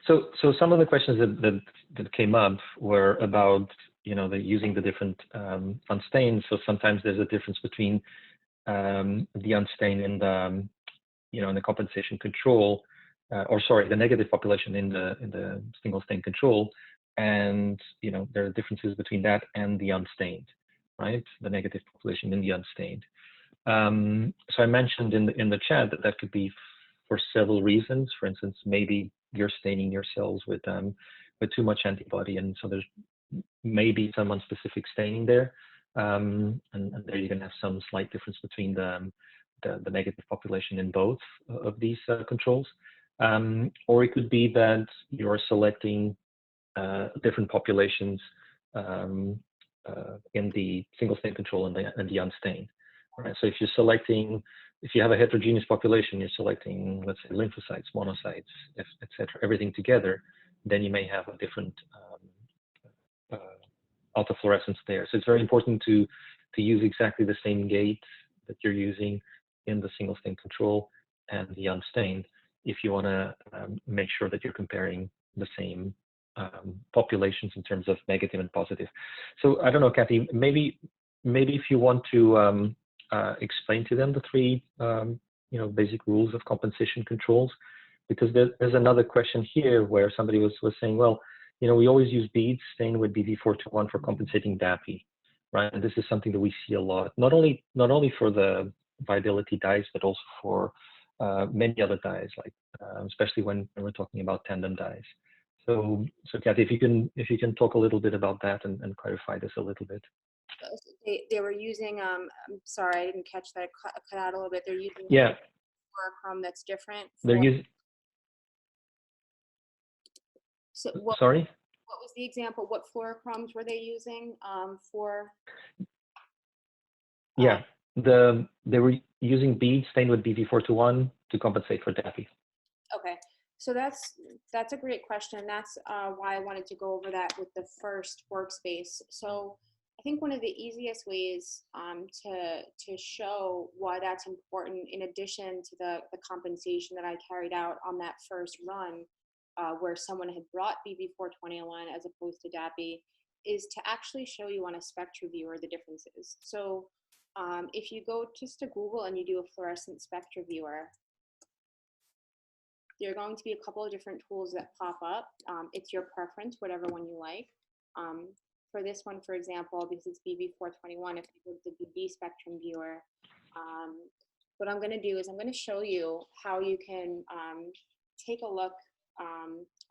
So some of the questions that came up were about, you know, using the different unstained. So sometimes there's a difference between the unstained and in the compensation control, or sorry, the negative population in the single stain control, and there are differences between that and the unstained, right? The negative population in the unstained. So I mentioned in the chat that could be for several reasons. For instance, maybe you're staining your cells with too much antibody, and so there's maybe some unspecific staining there, and there you can have some slight difference between the negative population in both of these controls. Or it could be that you're selecting different populations in the single stain control and the unstained. Right? So if you have a heterogeneous population, you're selecting, let's say, lymphocytes, monocytes, etc., everything together, then you may have a different autofluorescence there. So it's very important to use exactly the same gate that you're using in the single stain control and the unstained if you want to make sure that you're comparing the same populations in terms of negative and positive. So I don't know, Kathy, maybe if you want to explain to them the three basic rules of compensation controls, because there's another question here where somebody was saying, well, we always use beads stained with BB421 for compensating DAPI, right? And this is something that we see a lot, not only for the viability dyes, but also for many other dyes, like especially when we're talking about tandem dyes. So Kathy, if you can talk a little bit about that and clarify this a little bit. They were using, I'm sorry, I didn't catch that, cut out a little bit. They're using fluorochrome that's different. They're using. So sorry? What was the example? What fluorochromes were they using for? Yeah, they were using beads stained with BB421 to compensate for DAPI. Okay. So that's a great question. That's why I wanted to go over that with the first workspace. So I think one of the easiest ways to show why that's important, in addition to the compensation that I carried out on that first run, where someone had brought BB421 as opposed to DAPI, is to actually show you on a SpectraViewer the differences. So if you go just to Google and you do a fluorescent SpectraViewer, there are going to be a couple of different tools that pop up. It's your preference, whatever one you like. For this one, for example, because it's BB421, if you go to the BB spectrum viewer, what I'm going to do is I'm going to show you how you can take a look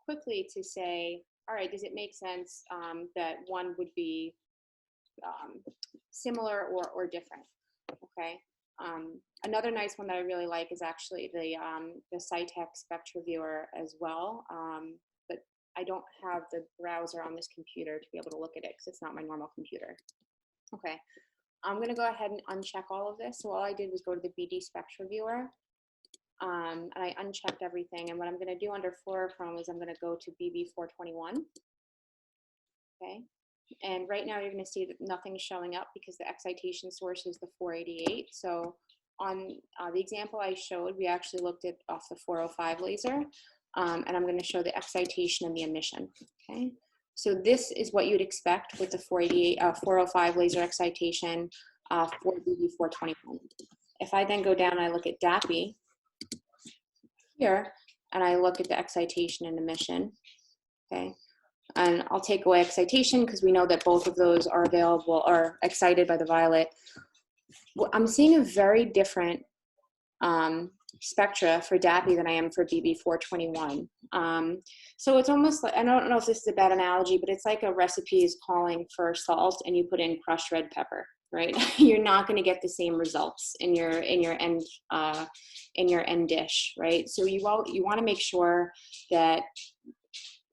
quickly to say, all right, does it make sense that one would be similar or different? Okay. Another nice one that I really like is actually the SciTech SpectraViewer as well, but I don't have the browser on this computer to be able to look at it because it's not my normal computer. Okay, I'm going to go ahead and uncheck all of this. So all I did was go to the BD SpectraViewer, and I unchecked everything. And what I'm going to do under fluorochrome is I'm going to go to BB421. Okay. And right now you're going to see that nothing's showing up because the excitation source is the 488. So on the example I showed, we actually looked at off the 405 laser, and I'm going to show the excitation and the emission. Okay, so this is what you'd expect with the 405 laser excitation for BB421. If I then go down and I look at DAPI here, and I look at the excitation and emission, okay. And I'll take away excitation because we know that both of those are available or excited by the violet. Well, I'm seeing a very different spectra for DAPI than I am for BB421. So it's almost like, I don't know if this is a bad analogy, but it's like a recipe is calling for salt and you put in crushed red pepper, right? You're not going to get the same results in your end dish, right? So you want to make sure that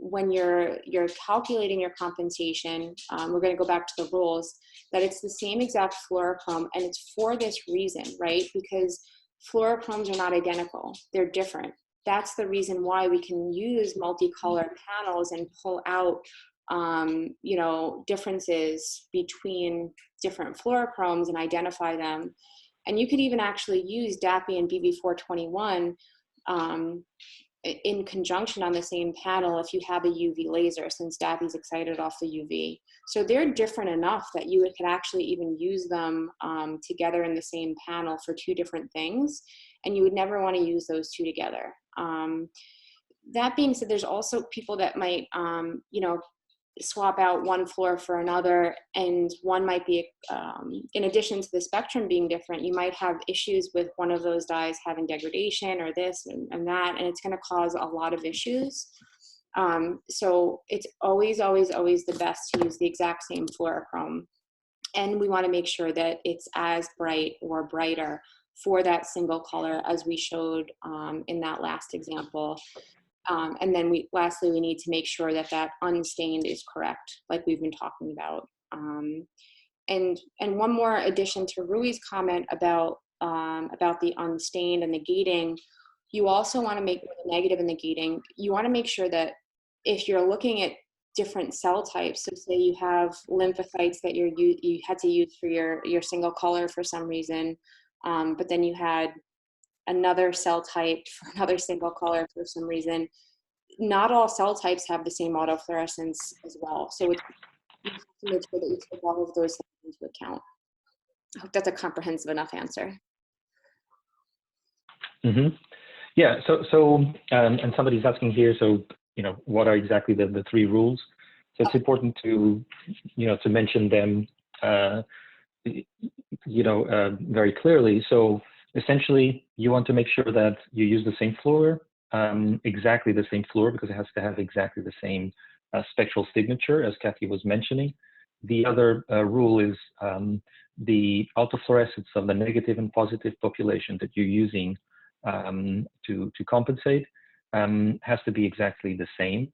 when you're calculating your compensation, we're going to go back to the rules, that it's the same exact fluorochrome, and it's for this reason, right? Because fluorochromes are not identical, they're different. That's the reason why we can use multicolored panels and pull out, differences between different fluorochromes and identify them. And you could even actually use DAPI and BB421 in conjunction on the same panel if you have a UV laser, since Daffy's excited off the UV. So they're different enough that you could actually even use them together in the same panel for two different things, and you would never want to use those two together. That being said, there's also people that might, you know, swap out one fluor for another, and one might be, in addition to the spectrum being different, you might have issues with one of those dyes having degradation or this and that, and it's going to cause a lot of issues. So it's always, always, always the best to use the exact same fluorochrome, and we want to make sure that it's as bright or brighter for that single color as we showed in that last example. And then lastly, we need to make sure that that unstained is correct, like we've been talking about. And one more addition to Rui's comment about the unstained and the gating, you also want to make the negative and the gating, you want to make sure that if you're looking at different cell types, so say you have lymphocytes that you had to use for your single color for some reason, but then you had another cell type for another single color for some reason. Not all cell types have the same autofluorescence as well. So you have to make sure that you take all of those things into account. I hope that's a comprehensive enough answer. Mm-hmm. Yeah, so and somebody's asking here, so, you know, what are exactly the three rules? So it's important to, you know, to mention them, you know, very clearly. So essentially, you want to make sure that you use the same fluor, exactly the same fluor, because it has to have exactly the same spectral signature, as Kathy was mentioning. The other rule is the autofluorescence of the negative and positive population that you're using to compensate has to be exactly the same.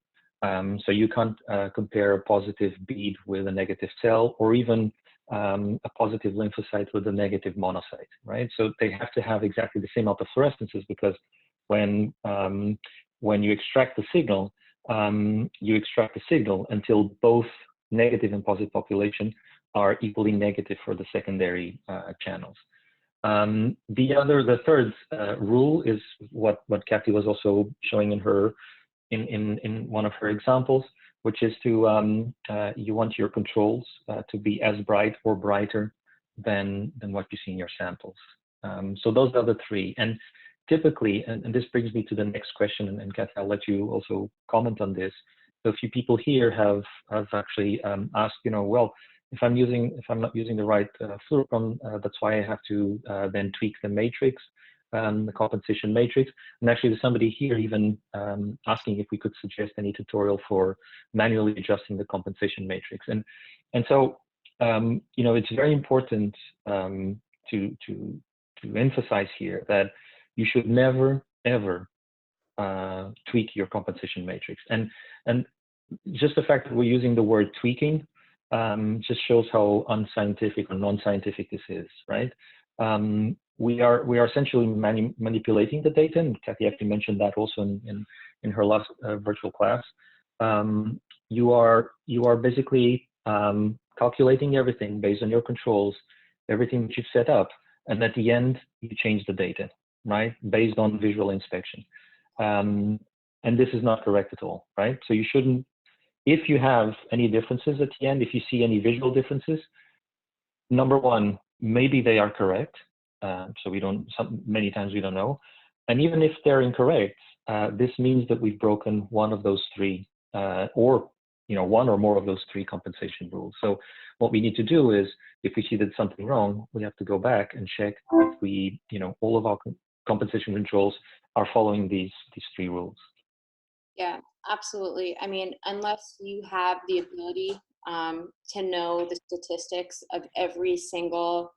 So you can't compare a positive bead with a negative cell, or even a positive lymphocyte with a negative monocyte, right? So they have to have exactly the same autofluorescences, because when you extract the signal, until both negative and positive population are equally negative for the secondary channels. The third rule is what Kathy was also showing in one of her examples, which is to you want your controls to be as bright or brighter than what you see in your samples. So those are the three. And typically, and this brings me to the next question, and Kathy, I'll let you also comment on this. So a few people here have actually asked, you know, well, if I'm not using the right fluorochrome, that's why I have to then tweak the matrix, the compensation matrix. And actually, there's somebody here even asking if we could suggest any tutorial for manually adjusting the compensation matrix. And so, you know, it's very important to emphasize here that you should never ever tweak your compensation matrix. And just the fact that we're using the word tweaking just shows how unscientific or non-scientific this is, right? We are essentially manipulating the data, and Kathy actually mentioned that also in her last virtual class. You are basically calculating everything based on your controls, everything that you've set up, and at the end you change the data, right, based on visual inspection. And this is not correct at all, right? So you shouldn't. If you have any differences at the end, if you see any visual differences, number one, maybe they are correct. So many times we don't know. And even if they're incorrect, this means that we've broken one of those three, or one or more of those three compensation rules. So what we need to do is, if we see that something wrong, we have to go back and check if we, all of our compensation controls are following these three rules. Yeah, absolutely. I mean, unless you have the ability to know the statistics of every single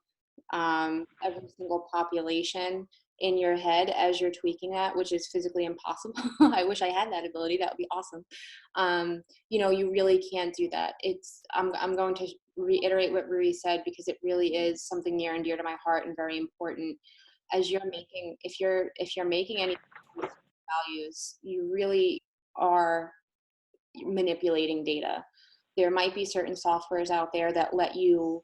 population in your head as you're tweaking that, which is physically impossible. I wish I had that ability. That would be awesome. You really can't do that. I'm going to reiterate what Rui said, because it really is something near and dear to my heart and very important. As you're making, if you're making any values, you really are manipulating data. There might be certain softwares out there that let you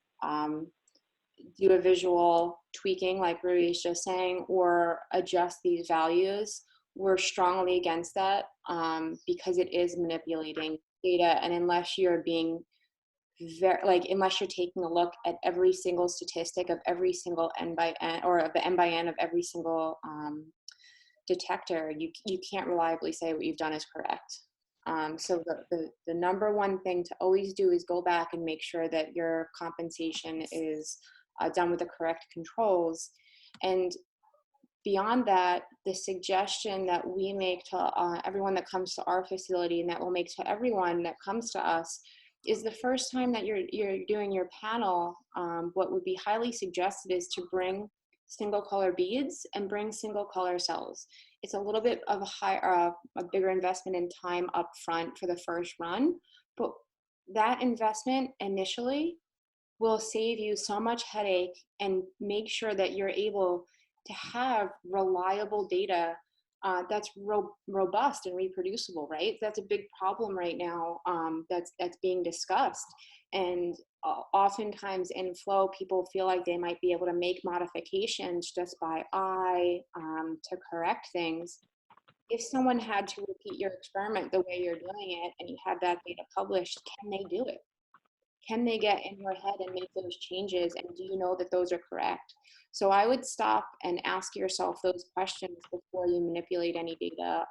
do a visual tweaking, like Rui is just saying, or adjust these values we're strongly against that because it is manipulating data. And unless you're being unless you're taking a look at every single statistic of every single N by N, or of the N by N of every single detector, you can't reliably say what you've done is correct. So the number one thing to always do is go back and make sure that your compensation is done with the correct controls. And beyond that, the suggestion that we make to everyone that comes to our facility, and that we'll make to everyone that comes to us, is the first time that you're doing your panel, what would be highly suggested is to bring single color beads and bring single color cells. It's a little bit of a bigger investment in time up front for the first run, but that investment initially will save you so much headache and make sure that you're able to have reliable data that's robust and reproducible, right? That's a big problem right now that's being discussed. And oftentimes in Flow, people feel like they might be able to make modifications just by eye to correct things. If someone had to repeat your experiment the way you're doing it and you had that data published, can they do it? Can they get in your head and make those changes? And do you know that those are correct? So I would stop and ask yourself those questions before you manipulate any data,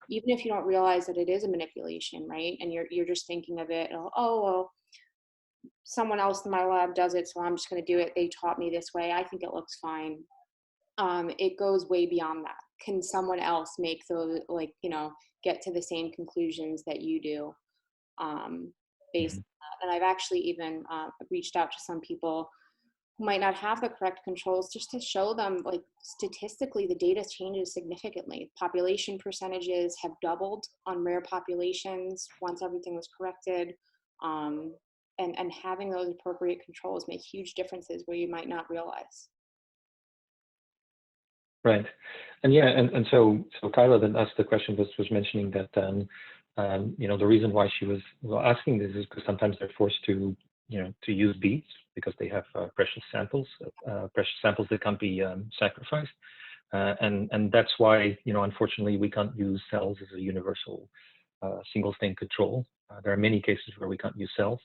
even if you don't realize that it is a manipulation, right? And you're just thinking of it, oh, well, someone else in my lab does it, so I'm just going to do it. They taught me this way. I think it looks fine. It goes way beyond that. Can someone else make those, get to the same conclusions that you do? Based on that. And I've actually even reached out to some people who might not have the correct controls, just to show them, like, statistically the data changes significantly. Population percentages have doubled on rare populations once everything was corrected. And having those appropriate controls make huge differences where you might not realize. Right. And yeah, and so Kyla then asked the question, was mentioning that the reason why she was asking this is because sometimes they're forced to use beads because they have precious samples that can't be sacrificed, and that's why unfortunately we can't use cells as a universal single stain control. There are many cases where we can't use cells,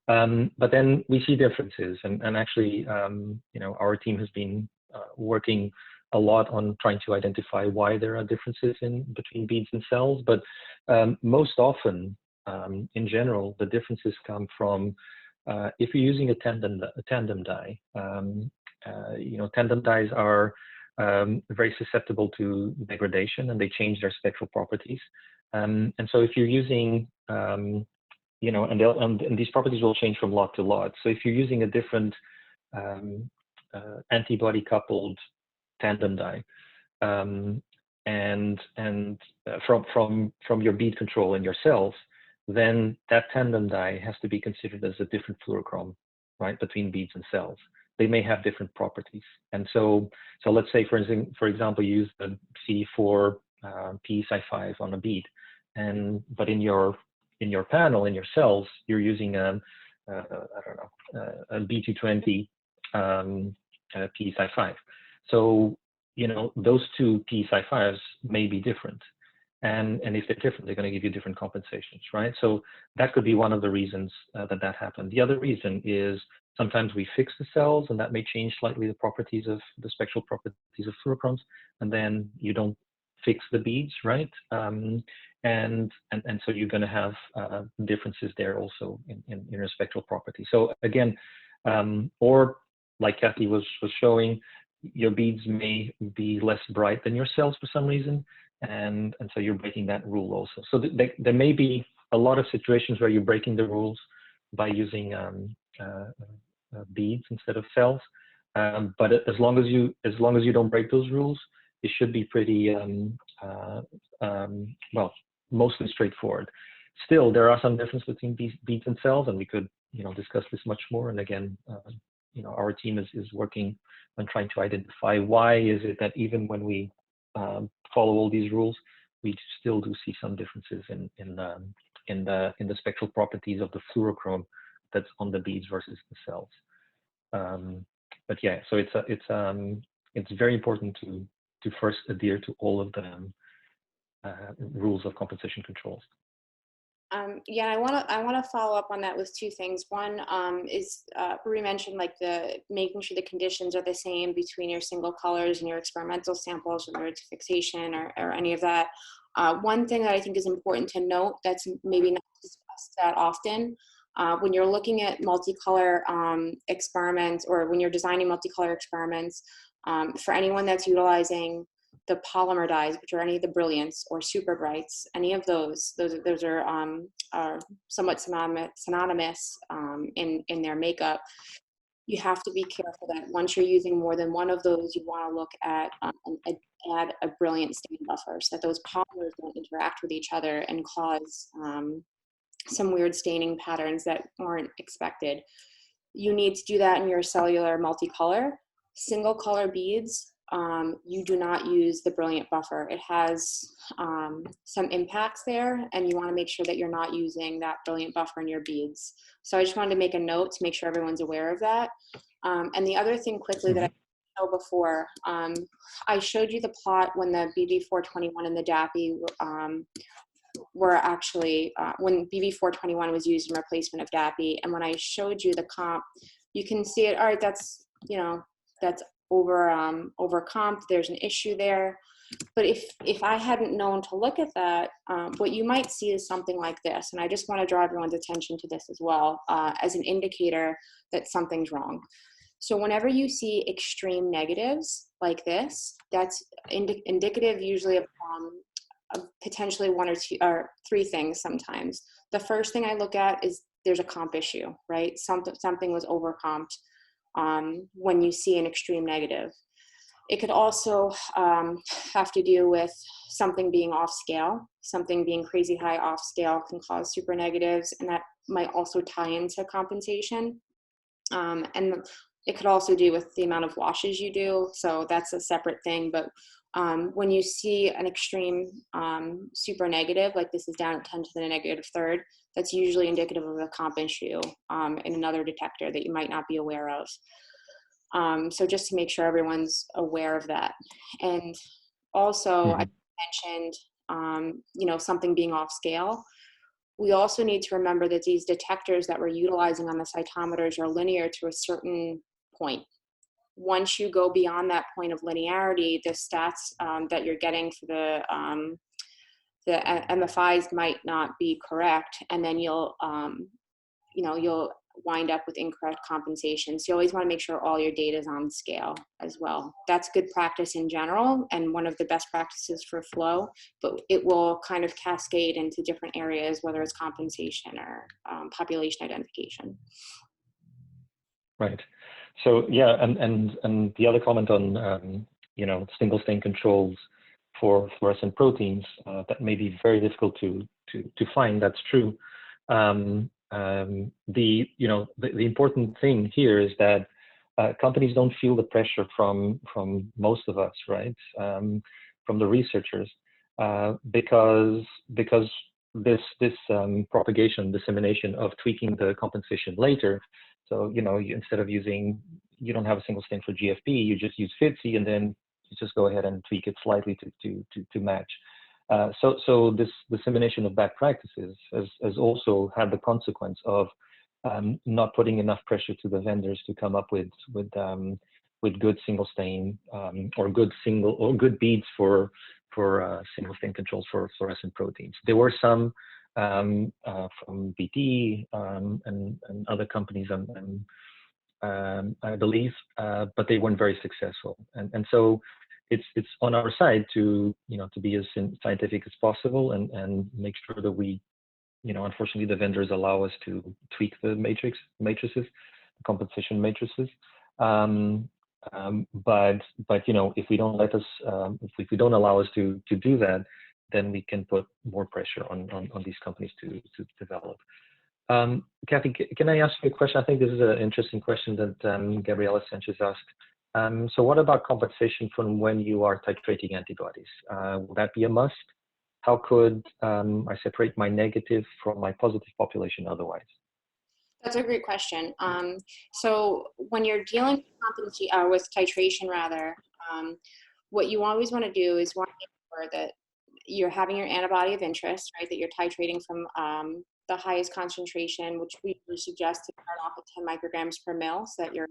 but then we see differences, and actually our team has been working a lot on trying to identify why there are differences between beads and cells. But most often, in general, the differences come from if you're using a tandem die. Tandem dyes are very susceptible to degradation, and they change their spectral properties. And so if you're using and these properties will change from lot to lot. So if you're using a different antibody coupled tandem die, and from your bead control in your cells, then that tandem die has to be considered as a different fluorochrome, right, between beads and cells. They may have different properties, and so let's say, for example, you use the CD4 psi5 on a bead, but in your panel, in your cells, you're using a B220 psi5. So those two psi5s may be different, and if they're different, they're going to give you different compensations, right? So that could be one of the reasons that happened. The other reason is sometimes we fix the cells, and that may change slightly the properties of the spectral properties of fluorochromes, and then you don't fix the beads, right? And so you're going to have differences there also in your spectral property. So again, or like Kathy was showing, your beads may be less bright than your cells for some reason, and so you're breaking that rule also. So there may be a lot of situations where you're breaking the rules by using beads instead of cells, but as long as you don't break those rules, it should be pretty well, mostly straightforward. Still, there are some differences between beads and cells, and we could discuss this much more. And again, our team is working on trying to identify why is it that even when we follow all these rules, we still do see some differences in the spectral properties of the fluorochrome that's on the beads versus the cells. But yeah, so it's very important to first adhere to all of the rules of compensation controls. Yeah, I want to follow up on that with two things. One is Bree mentioned like making sure the conditions are the same between your single colors and your experimental samples, whether it's fixation or any of that. One thing that I think is important to note that's maybe not discussed that often, when you're looking at multicolor experiments, or when you're designing multicolor experiments, for anyone that's utilizing the polymer dyes, which are any of the brilliants or super brights, any of those are somewhat synonymous in their makeup. You have to be careful that once you're using more than one of those, you want to look at and add a brilliant stain buffer so that those polymers don't interact with each other and cause some weird staining patterns that aren't expected. You need to do that in your cellular multicolor. Single color beads, you do not use the brilliant buffer. It has some impacts there, and you want to make sure that you're not using that brilliant buffer in your beads. So I just wanted to make a note to make sure everyone's aware of that. And the other thing quickly that I showed before, I showed you the plot when the BB421 and the DAPI were actually, when BB421 was used in replacement of DAPI, and when I showed you the comp, you can see it, all right, that's, that's over comp, there's an issue there. But if I hadn't known to look at that, what you might see is something like this. And I just want to draw everyone's attention to this as well, as an indicator that something's wrong. So whenever you see extreme negatives like this, that's indicative usually of potentially one or two or three things sometimes. The first thing I look at is there's a comp issue, right? Something was over-comped when you see an extreme negative. It could also have to do with something being off scale. Something being crazy high off scale can cause super negatives, and that might also tie into compensation. And it could also do with the amount of washes you do, so that's a separate thing. But when you see an extreme super negative, like this is down at 10 to the negative third, that's usually indicative of a comp issue in another detector that you might not be aware of. So just to make sure everyone's aware of that. And also, I mentioned, something being off scale. We also need to remember that these detectors that we're utilizing on the cytometers are linear to a certain point. Once you go beyond that point of linearity, the stats that you're getting for the MFIs might not be correct, and then you'll wind up with incorrect compensation. So you always want to make sure all your data is on scale as well. That's good practice in general, and one of the best practices for flow, but it will kind of cascade into different areas, whether it's compensation or population identification. Right. So yeah, and the other comment on single stain controls for fluorescent proteins that may be very difficult to find. That's true. The important thing here is that companies don't feel the pressure from most of us, right? From the researchers, because this propagation, dissemination of tweaking the compensation later. So instead of you don't have a single stain for GFP, you just use FTSE, and then you just go ahead and tweak it slightly to match. So this dissemination of bad practices has also had the consequence of not putting enough pressure to the vendors to come up with good single stain or good beads for single stain controls for fluorescent proteins. There were some from BT and other companies, I believe, but they weren't very successful. And so it's on our side to be as scientific as possible and make sure that we, unfortunately the vendors allow us to tweak the matrices, the compensation matrices. But if we don't if we don't allow us to do that, then we can put more pressure on these companies to develop. Kathy, can I ask you a question? I think this is an interesting question that Gabriela Sanchez asked. So what about compensation from when you are titrating antibodies? Will that be a must? How could I separate my negative from my positive population otherwise? That's a great question. So when you're dealing with titration, what you always want to do is want to make sure that you're having your antibody of interest, right, that you're titrating from the highest concentration, which we suggest to start off at 10 micrograms per mil, so that you're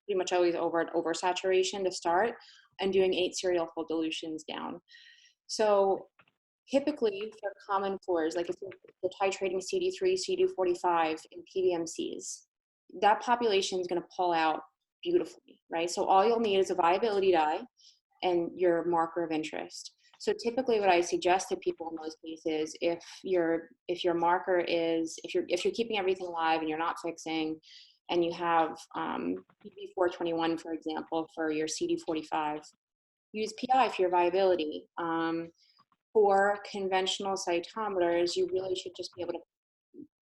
pretty much always over at oversaturation to start, and doing 8 serial full dilutions down. So typically for common floors, like if you're titrating CD3, CD45 in PBMCs, that population is going to pull out beautifully, right? So all you'll need is a viability dye and your marker of interest. So typically what I suggest to people in those cases, if your marker is, if you're keeping everything alive and you're not fixing, and you have PB421, for example, for your CD45, use PI for your viability. For conventional cytometers, you really should just be able to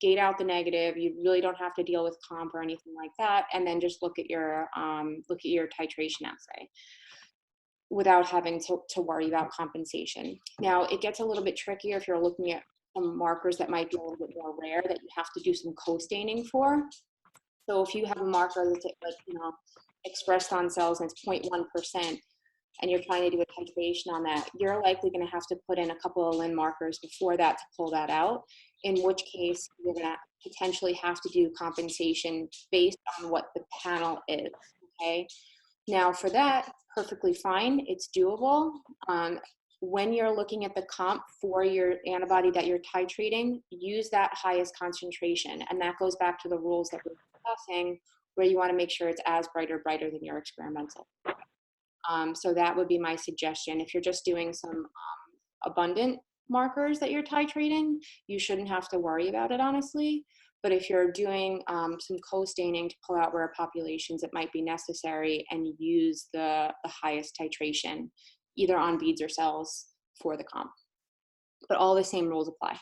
gate out the negative. You really don't have to deal with comp or anything like that, and then just look at your titration assay without having to worry about compensation. Now, it gets a little bit trickier if you're looking at some markers that might be a little bit more rare that you have to do some co-staining for. So if you have a marker that's expressed on cells and it's 0.1%, and you're trying to do a titration on that, you're likely going to have to put in a couple of Lin markers before that to pull that out, in which case you're going to potentially have to do compensation based on what the panel is, okay? Now for that, perfectly fine, it's doable. When you're looking at the comp for your antibody that you're titrating, use that highest concentration, and that goes back to the rules that we're discussing, where you want to make sure it's as bright or brighter than your experimental. So that would be my suggestion. If you're just doing some abundant markers that you're titrating, you shouldn't have to worry about it, honestly. But if you're doing some co-staining to pull out rare populations, it might be necessary, and use the highest titration, either on beads or cells for the comp. But all the same rules apply.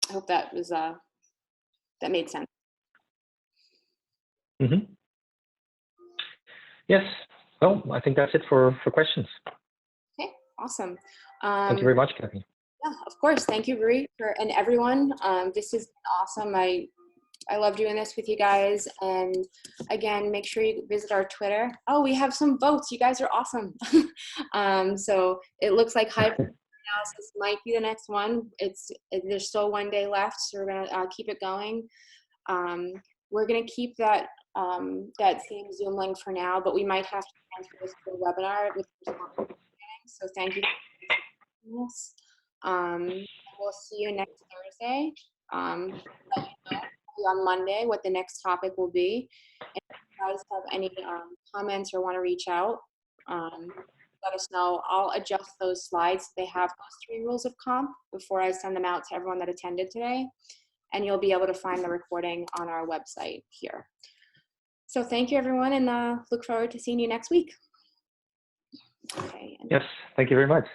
I hope that was that made sense. Mm-hmm. Yes. Well, I think that's it for questions. Okay, awesome. Thank you very much, Kathy. Yeah, of course. Thank you, Brie, and everyone. This is awesome. I love doing this with you guys. And again, make sure you visit our Twitter. Oh, we have some votes. You guys are awesome. So it looks like high analysis might be the next one. There's still 1 day left, so we're gonna keep it going. We're gonna keep that same Zoom link for now, but we might have to transfer this to a webinar with so thank you. We'll see you next Thursday. Let you know on Monday what the next topic will be. And if you guys have any comments or want to reach out, let us know. I'll adjust those slides so they have those 3 rules of comp before I send them out to everyone that attended today. And you'll be able to find the recording on our website here. So thank you, everyone, and look forward to seeing you next week. Okay. Yes, thank you very much.